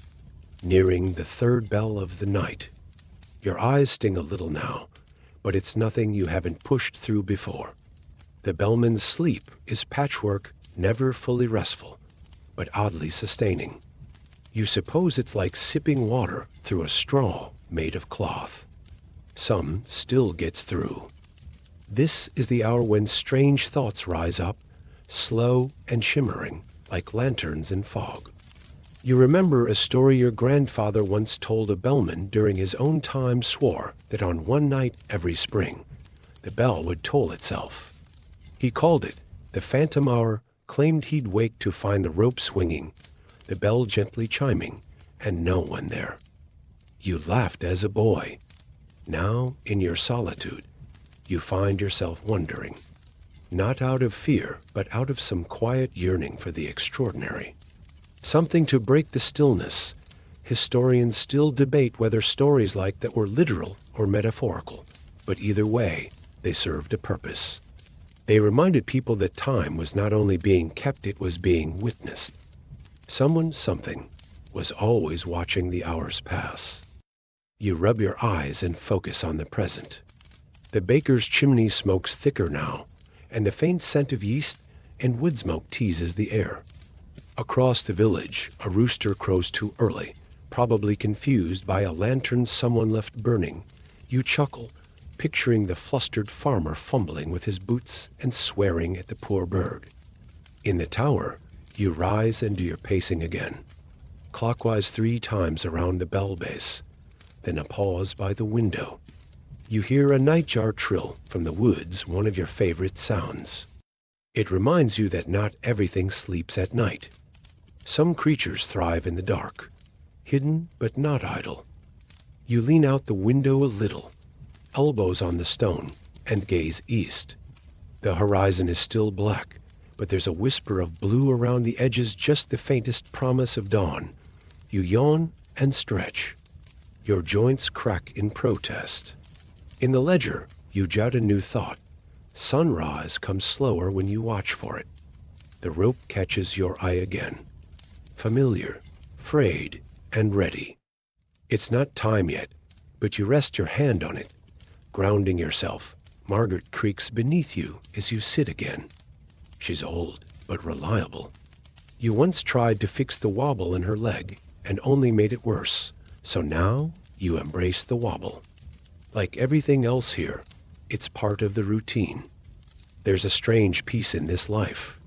nearing the third bell of the night. Your eyes sting a little now, but it's nothing you haven't pushed through before. The bellman's sleep is patchwork, never fully restful, but oddly sustaining. You suppose it's like sipping water through a straw made of cloth. Some still gets through. This is the hour when strange thoughts rise up, slow and shimmering, like lanterns in fog. You remember a story your grandfather once told a bellman during his own time swore that on one night every spring, the bell would toll itself. He called it the phantom hour, claimed he'd wake to find the rope swinging, the bell gently chiming, and no one there. You laughed as a boy. Now, in your solitude, you find yourself wondering, not out of fear, but out of some quiet yearning for the extraordinary. Something to break the stillness. Historians still debate whether stories like that were literal or metaphorical, but either way, they served a purpose. They reminded people that time was not only being kept, it was being witnessed. Someone, something, was always watching the hours pass. You rub your eyes and focus on the present. The baker's chimney smokes thicker now, and the faint scent of yeast and wood smoke teases the air. Across the village, a rooster crows too early, probably confused by a lantern someone left burning. You chuckle, picturing the flustered farmer fumbling with his boots and swearing at the poor bird. In the tower, you rise and do your pacing again, clockwise 3 times around the bell base, then a pause by the window. You hear a nightjar trill from the woods, one of your favorite sounds. It reminds you that not everything sleeps at night. Some creatures thrive in the dark, hidden but not idle. You lean out the window a little, elbows on the stone, and gaze east. The horizon is still black, but there's a whisper of blue around the edges, just the faintest promise of dawn. You yawn and stretch. Your joints crack in protest. In the ledger, you jot a new thought. Sunrise comes slower when you watch for it. The rope catches your eye again. Familiar, frayed, and ready. It's not time yet, but you rest your hand on it, grounding yourself. Margaret creaks beneath you as you sit again. She's old, but reliable. You once tried to fix the wobble in her leg and only made it worse, so now you embrace the wobble. Like everything else here, it's part of the routine. There's a strange peace in this life.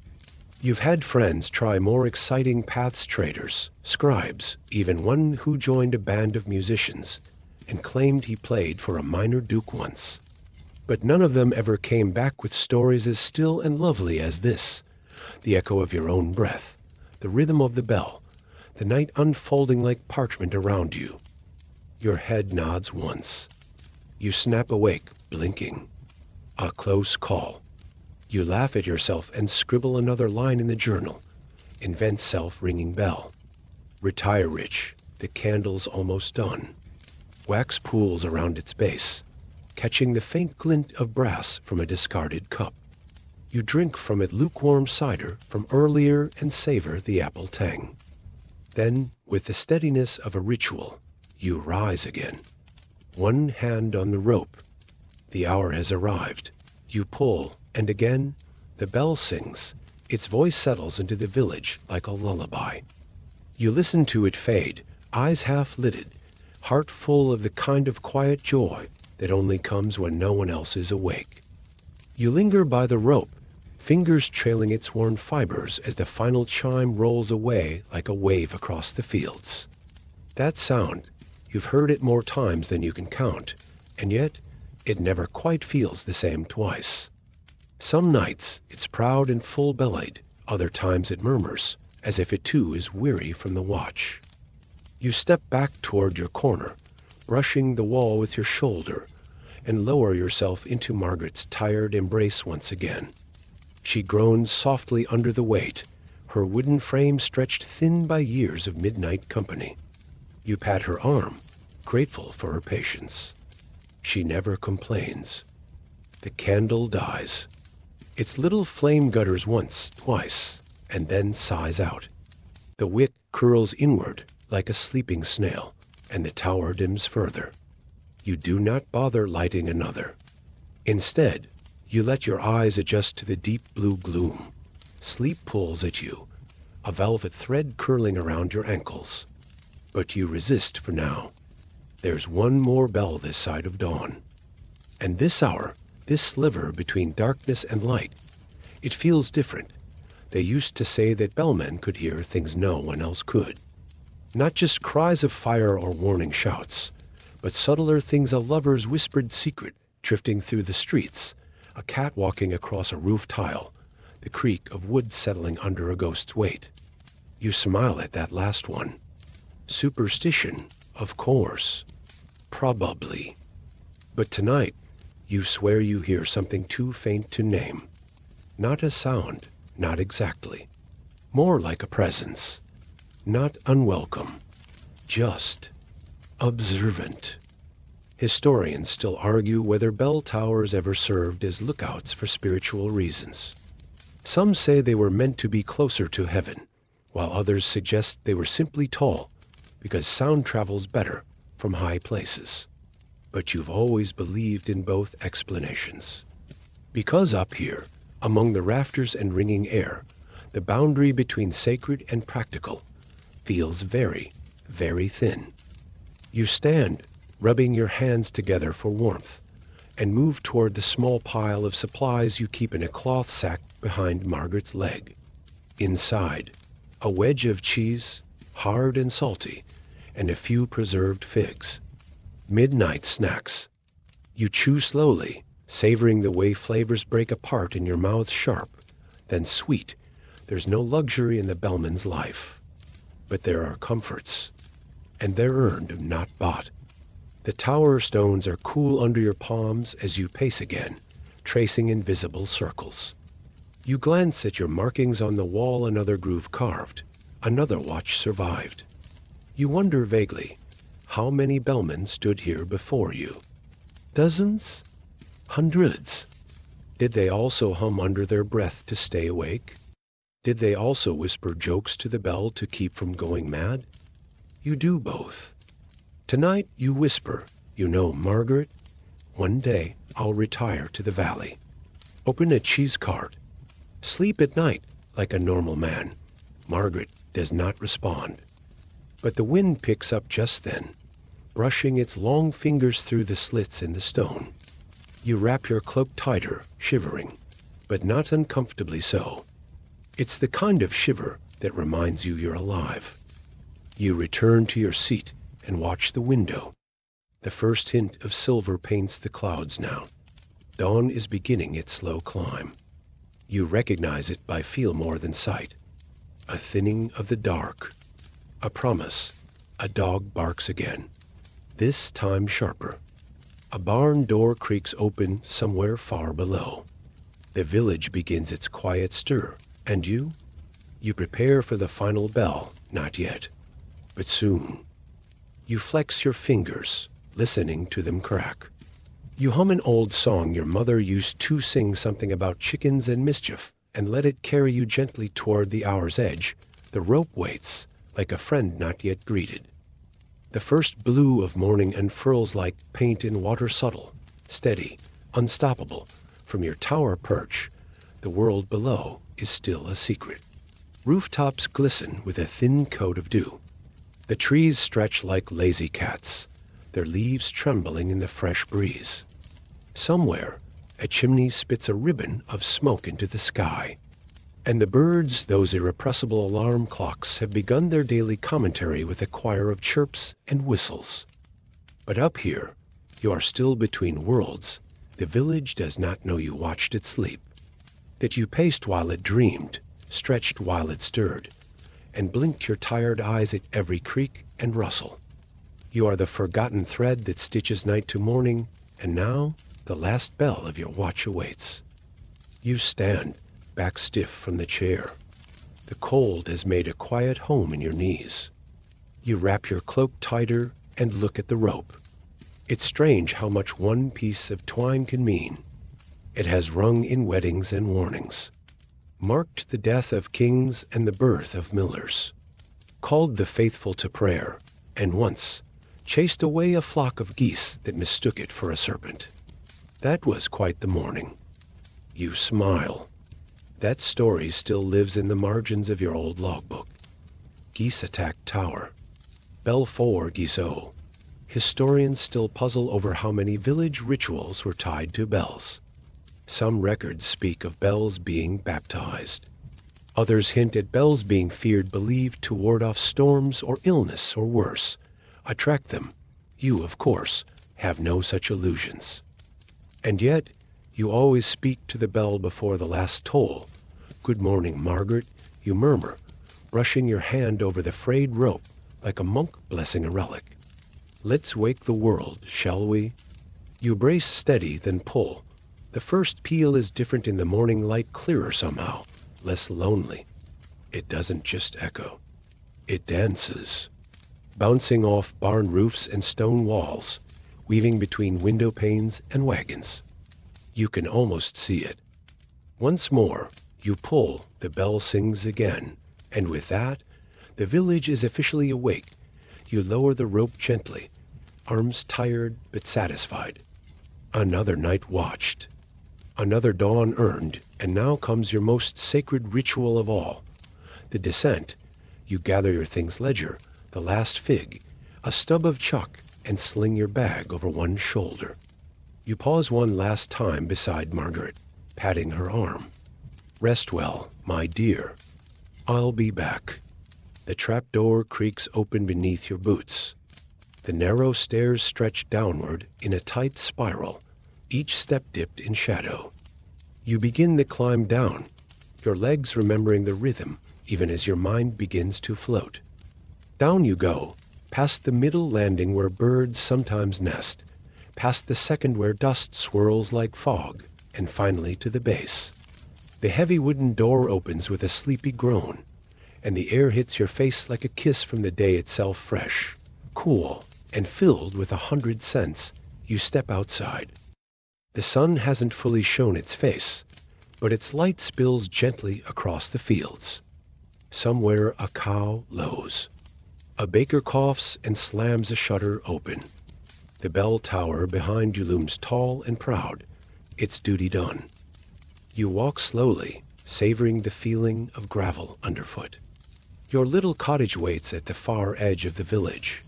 You've had friends try more exciting paths, traders, scribes, even one who joined a band of musicians and claimed he played for a minor duke once. But none of them ever came back with stories as still and lovely as this. The echo of your own breath, the rhythm of the bell, the night unfolding like parchment around you. Your head nods once. You snap awake, blinking. A close call. You laugh at yourself and scribble another line in the journal. Invent self-ringing bell. Retire rich, the candle's almost done. Wax pools around its base, catching the faint glint of brass from a discarded cup. You drink from it lukewarm cider from earlier and savor the apple tang. Then, with the steadiness of a ritual, you rise again. One hand on the rope. The hour has arrived. You pull, and again, the bell sings. Its voice settles into the village like a lullaby. You listen to it fade, eyes half-lidded, heart full of the kind of quiet joy that only comes when no one else is awake. You linger by the rope, fingers trailing its worn fibers as the final chime rolls away like a wave across the fields. That sound, you've heard it more times than you can count, and yet it never quite feels the same twice. Some nights it's proud and full-bellied, other times it murmurs, as if it too is weary from the watch. You step back toward your corner, brushing the wall with your shoulder, and lower yourself into Margaret's tired embrace once again. She groans softly under the weight, her wooden frame stretched thin by years of midnight company. You pat her arm, grateful for her patience. She never complains. The candle dies. Its little flame gutters once, twice, and then sighs out. The wick curls inward like a sleeping snail, and the tower dims further. You do not bother lighting another. Instead, you let your eyes adjust to the deep blue gloom. Sleep pulls at you, a velvet thread curling around your ankles. But you resist for now. There's one more bell this side of dawn. And this hour, this sliver between darkness and light, it feels different. They used to say that bellmen could hear things no one else could. Not just cries of fire or warning shouts, but subtler things, a lover's whispered secret drifting through the streets, a cat walking across a roof tile, the creak of wood settling under a ghost's weight. You smile at that last one. Superstition, of course. Probably. But tonight, you swear you hear something too faint to name. Not a sound, not exactly. More like a presence. Not unwelcome. Just observant. Historians still argue whether bell towers ever served as lookouts for spiritual reasons. Some say they were meant to be closer to heaven, while others suggest they were simply tall because sound travels better from high places. But you've always believed in both explanations. Because up here, among the rafters and ringing air, the boundary between sacred and practical feels very, very thin. You stand, rubbing your hands together for warmth, and move toward the small pile of supplies you keep in a cloth sack behind Margaret's leg. Inside, a wedge of cheese, hard and salty, and a few preserved figs. Midnight snacks. You chew slowly, savoring the way flavors break apart in your mouth, sharp, then sweet. There's no luxury in the bellman's life. But there are comforts, and they're earned, not bought. The tower stones are cool under your palms as you pace again, tracing invisible circles. You glance at your markings on the wall, another groove carved, another watch survived. You wonder vaguely, how many bellmen stood here before you? Dozens? Hundreds? Did they also hum under their breath to stay awake? Did they also whisper jokes to the bell to keep from going mad? You do both. Tonight you whisper, you know, Margaret, one day I'll retire to the valley. Open a cheese cart. Sleep at night like a normal man. Margaret does not respond. But the wind picks up just then, brushing its long fingers through the slits in the stone. You wrap your cloak tighter, shivering, but not uncomfortably so. It's the kind of shiver that reminds you you're alive. You return to your seat and watch the window. The first hint of silver paints the clouds now. Dawn is beginning its slow climb. You recognize it by feel more than sight. A thinning of the dark. A promise. A dog barks again. This time sharper. A barn door creaks open somewhere far below. The village begins its quiet stir, and you? You prepare for the final bell, not yet, but soon. You flex your fingers, listening to them crack. You hum an old song your mother used to sing, something about chickens and mischief, and let it carry you gently toward the hour's edge. The rope waits, like a friend not yet greeted. The first blue of morning unfurls like paint in water, subtle, steady, unstoppable. From your tower perch, the world below is still a secret. Rooftops glisten with a thin coat of dew. The trees stretch like lazy cats, their leaves trembling in the fresh breeze. Somewhere, a chimney spits a ribbon of smoke into the sky. And the birds, those irrepressible alarm clocks, have begun their daily commentary with a choir of chirps and whistles. But up here, you are still between worlds. The village does not know you watched it sleep, that you paced while it dreamed, stretched while it stirred, and blinked your tired eyes at every creak and rustle. You are the forgotten thread that stitches night to morning, and now the last bell of your watch awaits. You stand, back stiff from the chair. The cold has made a quiet home in your knees. You wrap your cloak tighter and look at the rope. It's strange how much one piece of twine can mean. It has rung in weddings and warnings, marked the death of kings and the birth of millers, called the faithful to prayer, and once chased away a flock of geese that mistook it for a serpent. That was quite the morning. You smile. That story still lives in the margins of your old logbook. Geese attacked tower. Belfort Guizot. Historians still puzzle over how many village rituals were tied to bells. Some records speak of bells being baptized. Others hint at bells being feared, believed to ward off storms or illness or worse, attract them. You, of course, have no such illusions. And yet, you always speak to the bell before the last toll. "Good morning, Margaret," you murmur, brushing your hand over the frayed rope like a monk blessing a relic. "Let's wake the world, shall we?" You brace steady, then pull. The first peal is different in the morning light, clearer somehow, less lonely. It doesn't just echo. It dances, bouncing off barn roofs and stone walls, weaving between window panes and wagons. You can almost see it. Once more, you pull, the bell sings again, and with that, the village is officially awake. You lower the rope gently, arms tired but satisfied. Another night watched. Another dawn earned, and now comes your most sacred ritual of all, the descent. You gather your things ledger, the last fig, a stub of chuck, and sling your bag over one shoulder. You pause one last time beside Margaret, patting her arm. "Rest well, my dear. I'll be back." The trapdoor creaks open beneath your boots. The narrow stairs stretch downward in a tight spiral, each step dipped in shadow. You begin the climb down, your legs remembering the rhythm even as your mind begins to float. Down you go, past the middle landing where birds sometimes nest, past the second where dust swirls like fog, and finally to the base. The heavy wooden door opens with a sleepy groan, and the air hits your face like a kiss from the day itself, fresh, cool, and filled with 100 scents. You step outside. The sun hasn't fully shown its face, but its light spills gently across the fields. Somewhere a cow lows. A baker coughs and slams a shutter open. The bell tower behind you looms tall and proud, its duty done. You walk slowly, savoring the feeling of gravel underfoot. Your little cottage waits at the far edge of the village.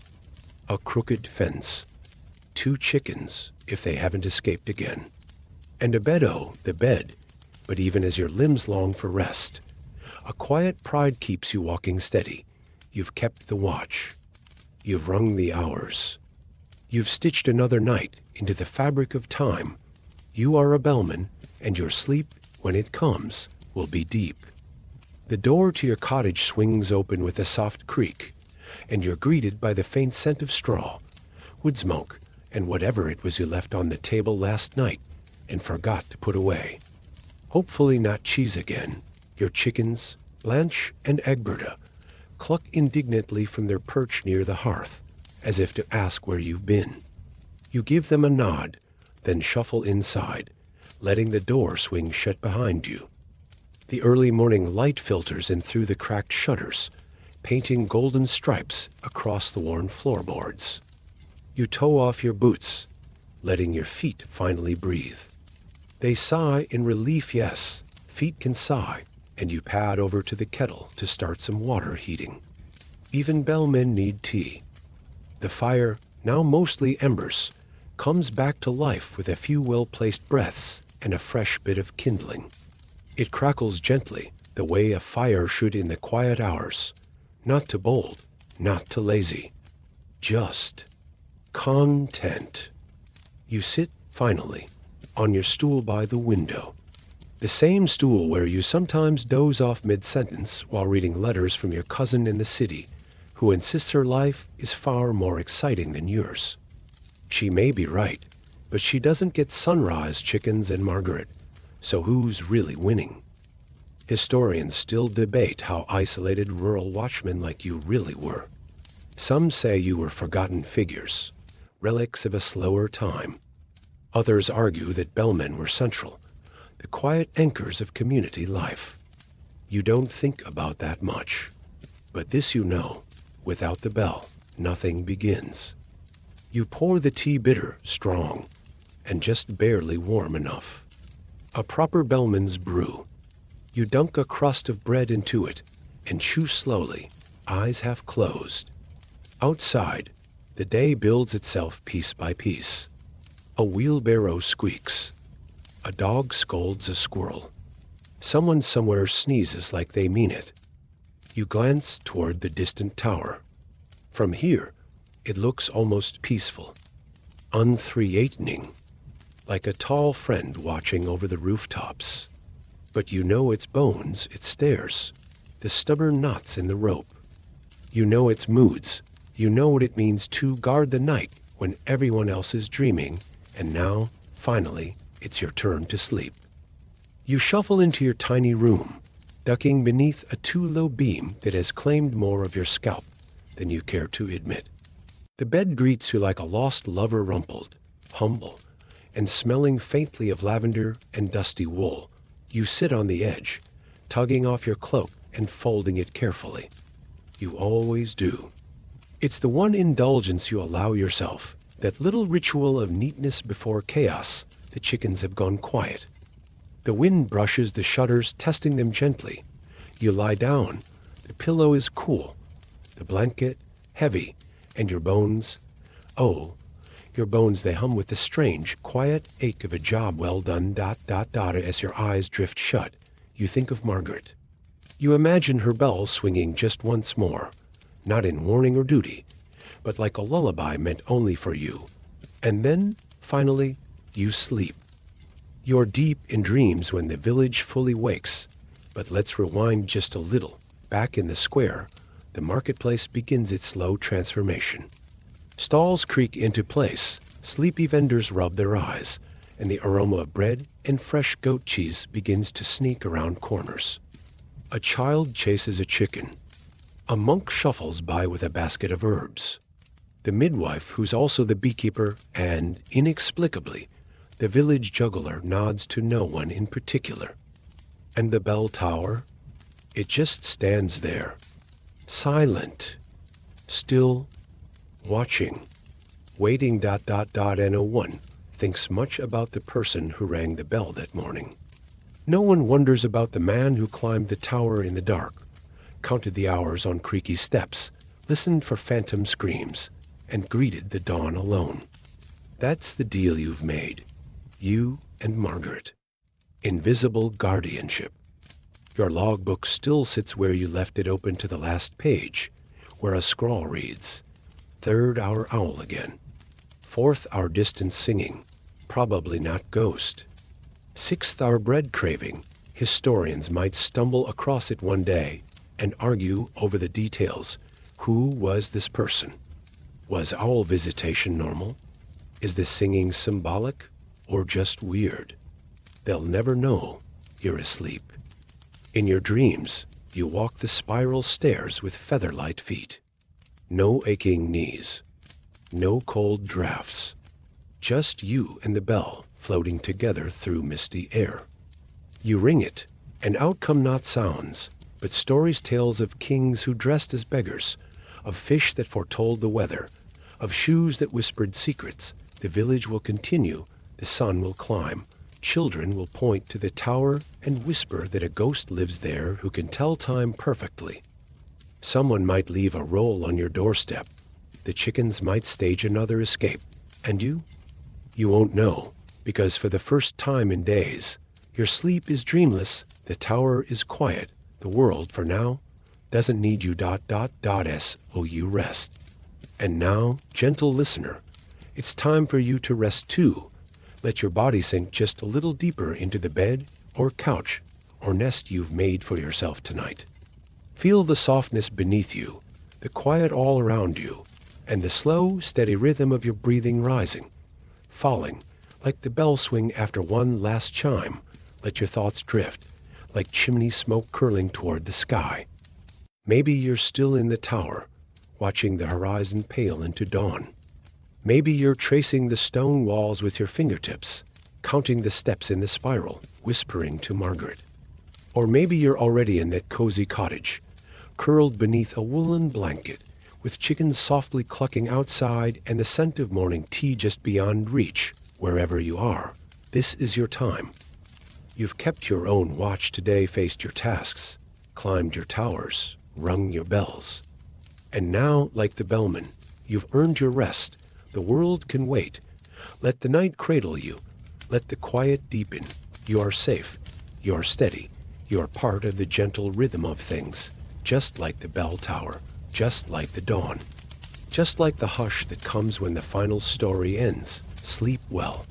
A crooked fence. 2 chickens, if they haven't escaped again. And a beddo, the bed, but even as your limbs long for rest, a quiet pride keeps you walking steady. You've kept the watch. You've rung the hours. You've stitched another night into the fabric of time. You are a bellman, and your sleep, when it comes, will be deep. The door to your cottage swings open with a soft creak, and you're greeted by the faint scent of straw, wood smoke, and whatever it was you left on the table last night and forgot to put away. Hopefully not cheese again. Your chickens, Blanche and Egberta, cluck indignantly from their perch near the hearth, as if to ask where you've been. You give them a nod, then shuffle inside, letting the door swing shut behind you. The early morning light filters in through the cracked shutters, painting golden stripes across the worn floorboards. You toe off your boots, letting your feet finally breathe. They sigh in relief, yes, feet can sigh, and you pad over to the kettle to start some water heating. Even bellmen need tea. The fire, now mostly embers, comes back to life with a few well-placed breaths and a fresh bit of kindling. It crackles gently, the way a fire should in the quiet hours. Not too bold, not too lazy. Just content. You sit, finally, on your stool by the window. The same stool where you sometimes doze off mid-sentence while reading letters from your cousin in the city, who insists her life is far more exciting than yours. She may be right, but she doesn't get sunrise chickens and Margaret, so who's really winning? Historians still debate how isolated rural watchmen like you really were. Some say you were forgotten figures, relics of a slower time. Others argue that bellmen were central, the quiet anchors of community life. You don't think about that much, but this you know, without the bell, nothing begins. You pour the tea bitter, strong, and just barely warm enough. A proper bellman's brew. You dunk a crust of bread into it and chew slowly, eyes half closed. Outside, the day builds itself piece by piece. A wheelbarrow squeaks. A dog scolds a squirrel. Someone somewhere sneezes like they mean it. You glance toward the distant tower. From here, it looks almost peaceful, uncreating, like a tall friend watching over the rooftops. But you know its bones, its stairs, the stubborn knots in the rope. You know its moods. You know what it means to guard the night when everyone else is dreaming, and now, finally, it's your turn to sleep. You shuffle into your tiny room, ducking beneath a too-low beam that has claimed more of your scalp than you care to admit. The bed greets you like a lost lover, rumpled, humble, and smelling faintly of lavender and dusty wool. You sit on the edge, tugging off your cloak and folding it carefully. You always do. It's the one indulgence you allow yourself, that little ritual of neatness before chaos. The chickens have gone quiet. The wind brushes the shutters, testing them gently. You lie down. The pillow is cool, the blanket heavy, and your bones, oh, your bones, they hum with the strange, quiet ache of a job well done, ... As your eyes drift shut, you think of Margaret. You imagine her bell swinging just once more, not in warning or duty, but like a lullaby meant only for you. And then, finally, you sleep. You're deep in dreams when the village fully wakes. But let's rewind just a little. Back in the square, the marketplace begins its slow transformation. Stalls creak into place, sleepy vendors rub their eyes, and the aroma of bread and fresh goat cheese begins to sneak around corners. A child chases a chicken. A monk shuffles by with a basket of herbs. The midwife, who's also the beekeeper, and, inexplicably, the village juggler nods to no one in particular. And the bell tower? It just stands there, silent, still, watching, waiting. ... No one thinks much about the person who rang the bell that morning. No one wonders about the man who climbed the tower in the dark, counted the hours on creaky steps, listened for phantom screams, and greeted the dawn alone. That's the deal you've made, you and Margaret. Invisible guardianship. Your logbook still sits where you left it, open to the last page, where a scrawl reads, 3rd hour owl again. 4th hour distance singing, probably not ghost. 6th hour bread craving. Historians might stumble across it one day and argue over the details. Who was this person? Was owl visitation normal? Is the singing symbolic or just weird? They'll never know you're asleep. In your dreams, you walk the spiral stairs with feather-light feet. No aching knees. No cold drafts. Just you and the bell floating together through misty air. You ring it, and out come not sounds, but stories, tales of kings who dressed as beggars, of fish that foretold the weather, of shoes that whispered secrets. The village will continue, the sun will climb. Children will point to the tower and whisper that a ghost lives there who can tell time perfectly. Someone might leave a roll on your doorstep. The chickens might stage another escape. And you? You won't know, because for the first time in days, your sleep is dreamless, the tower is quiet, the world, for now, doesn't need you. ... So you rest. And now, gentle listener, it's time for you to rest too. Let your body sink just a little deeper into the bed or couch or nest you've made for yourself tonight. Feel the softness beneath you, the quiet all around you, and the slow, steady rhythm of your breathing rising, falling, like the bell swing after one last chime. Let your thoughts drift, like chimney smoke curling toward the sky. Maybe you're still in the tower, watching the horizon pale into dawn. Maybe you're tracing the stone walls with your fingertips, counting the steps in the spiral, whispering to Margaret. Or maybe you're already in that cozy cottage, curled beneath a woolen blanket, with chickens softly clucking outside and the scent of morning tea just beyond reach. Wherever you are, this is your time. You've kept your own watch today, faced your tasks, climbed your towers, rung your bells. And now, like the Bellman, you've earned your rest. The world can wait. Let the night cradle you. Let the quiet deepen. You are safe. You are steady. You are part of the gentle rhythm of things, just like the bell tower, just like the dawn, just like the hush that comes when the final story ends. Sleep well.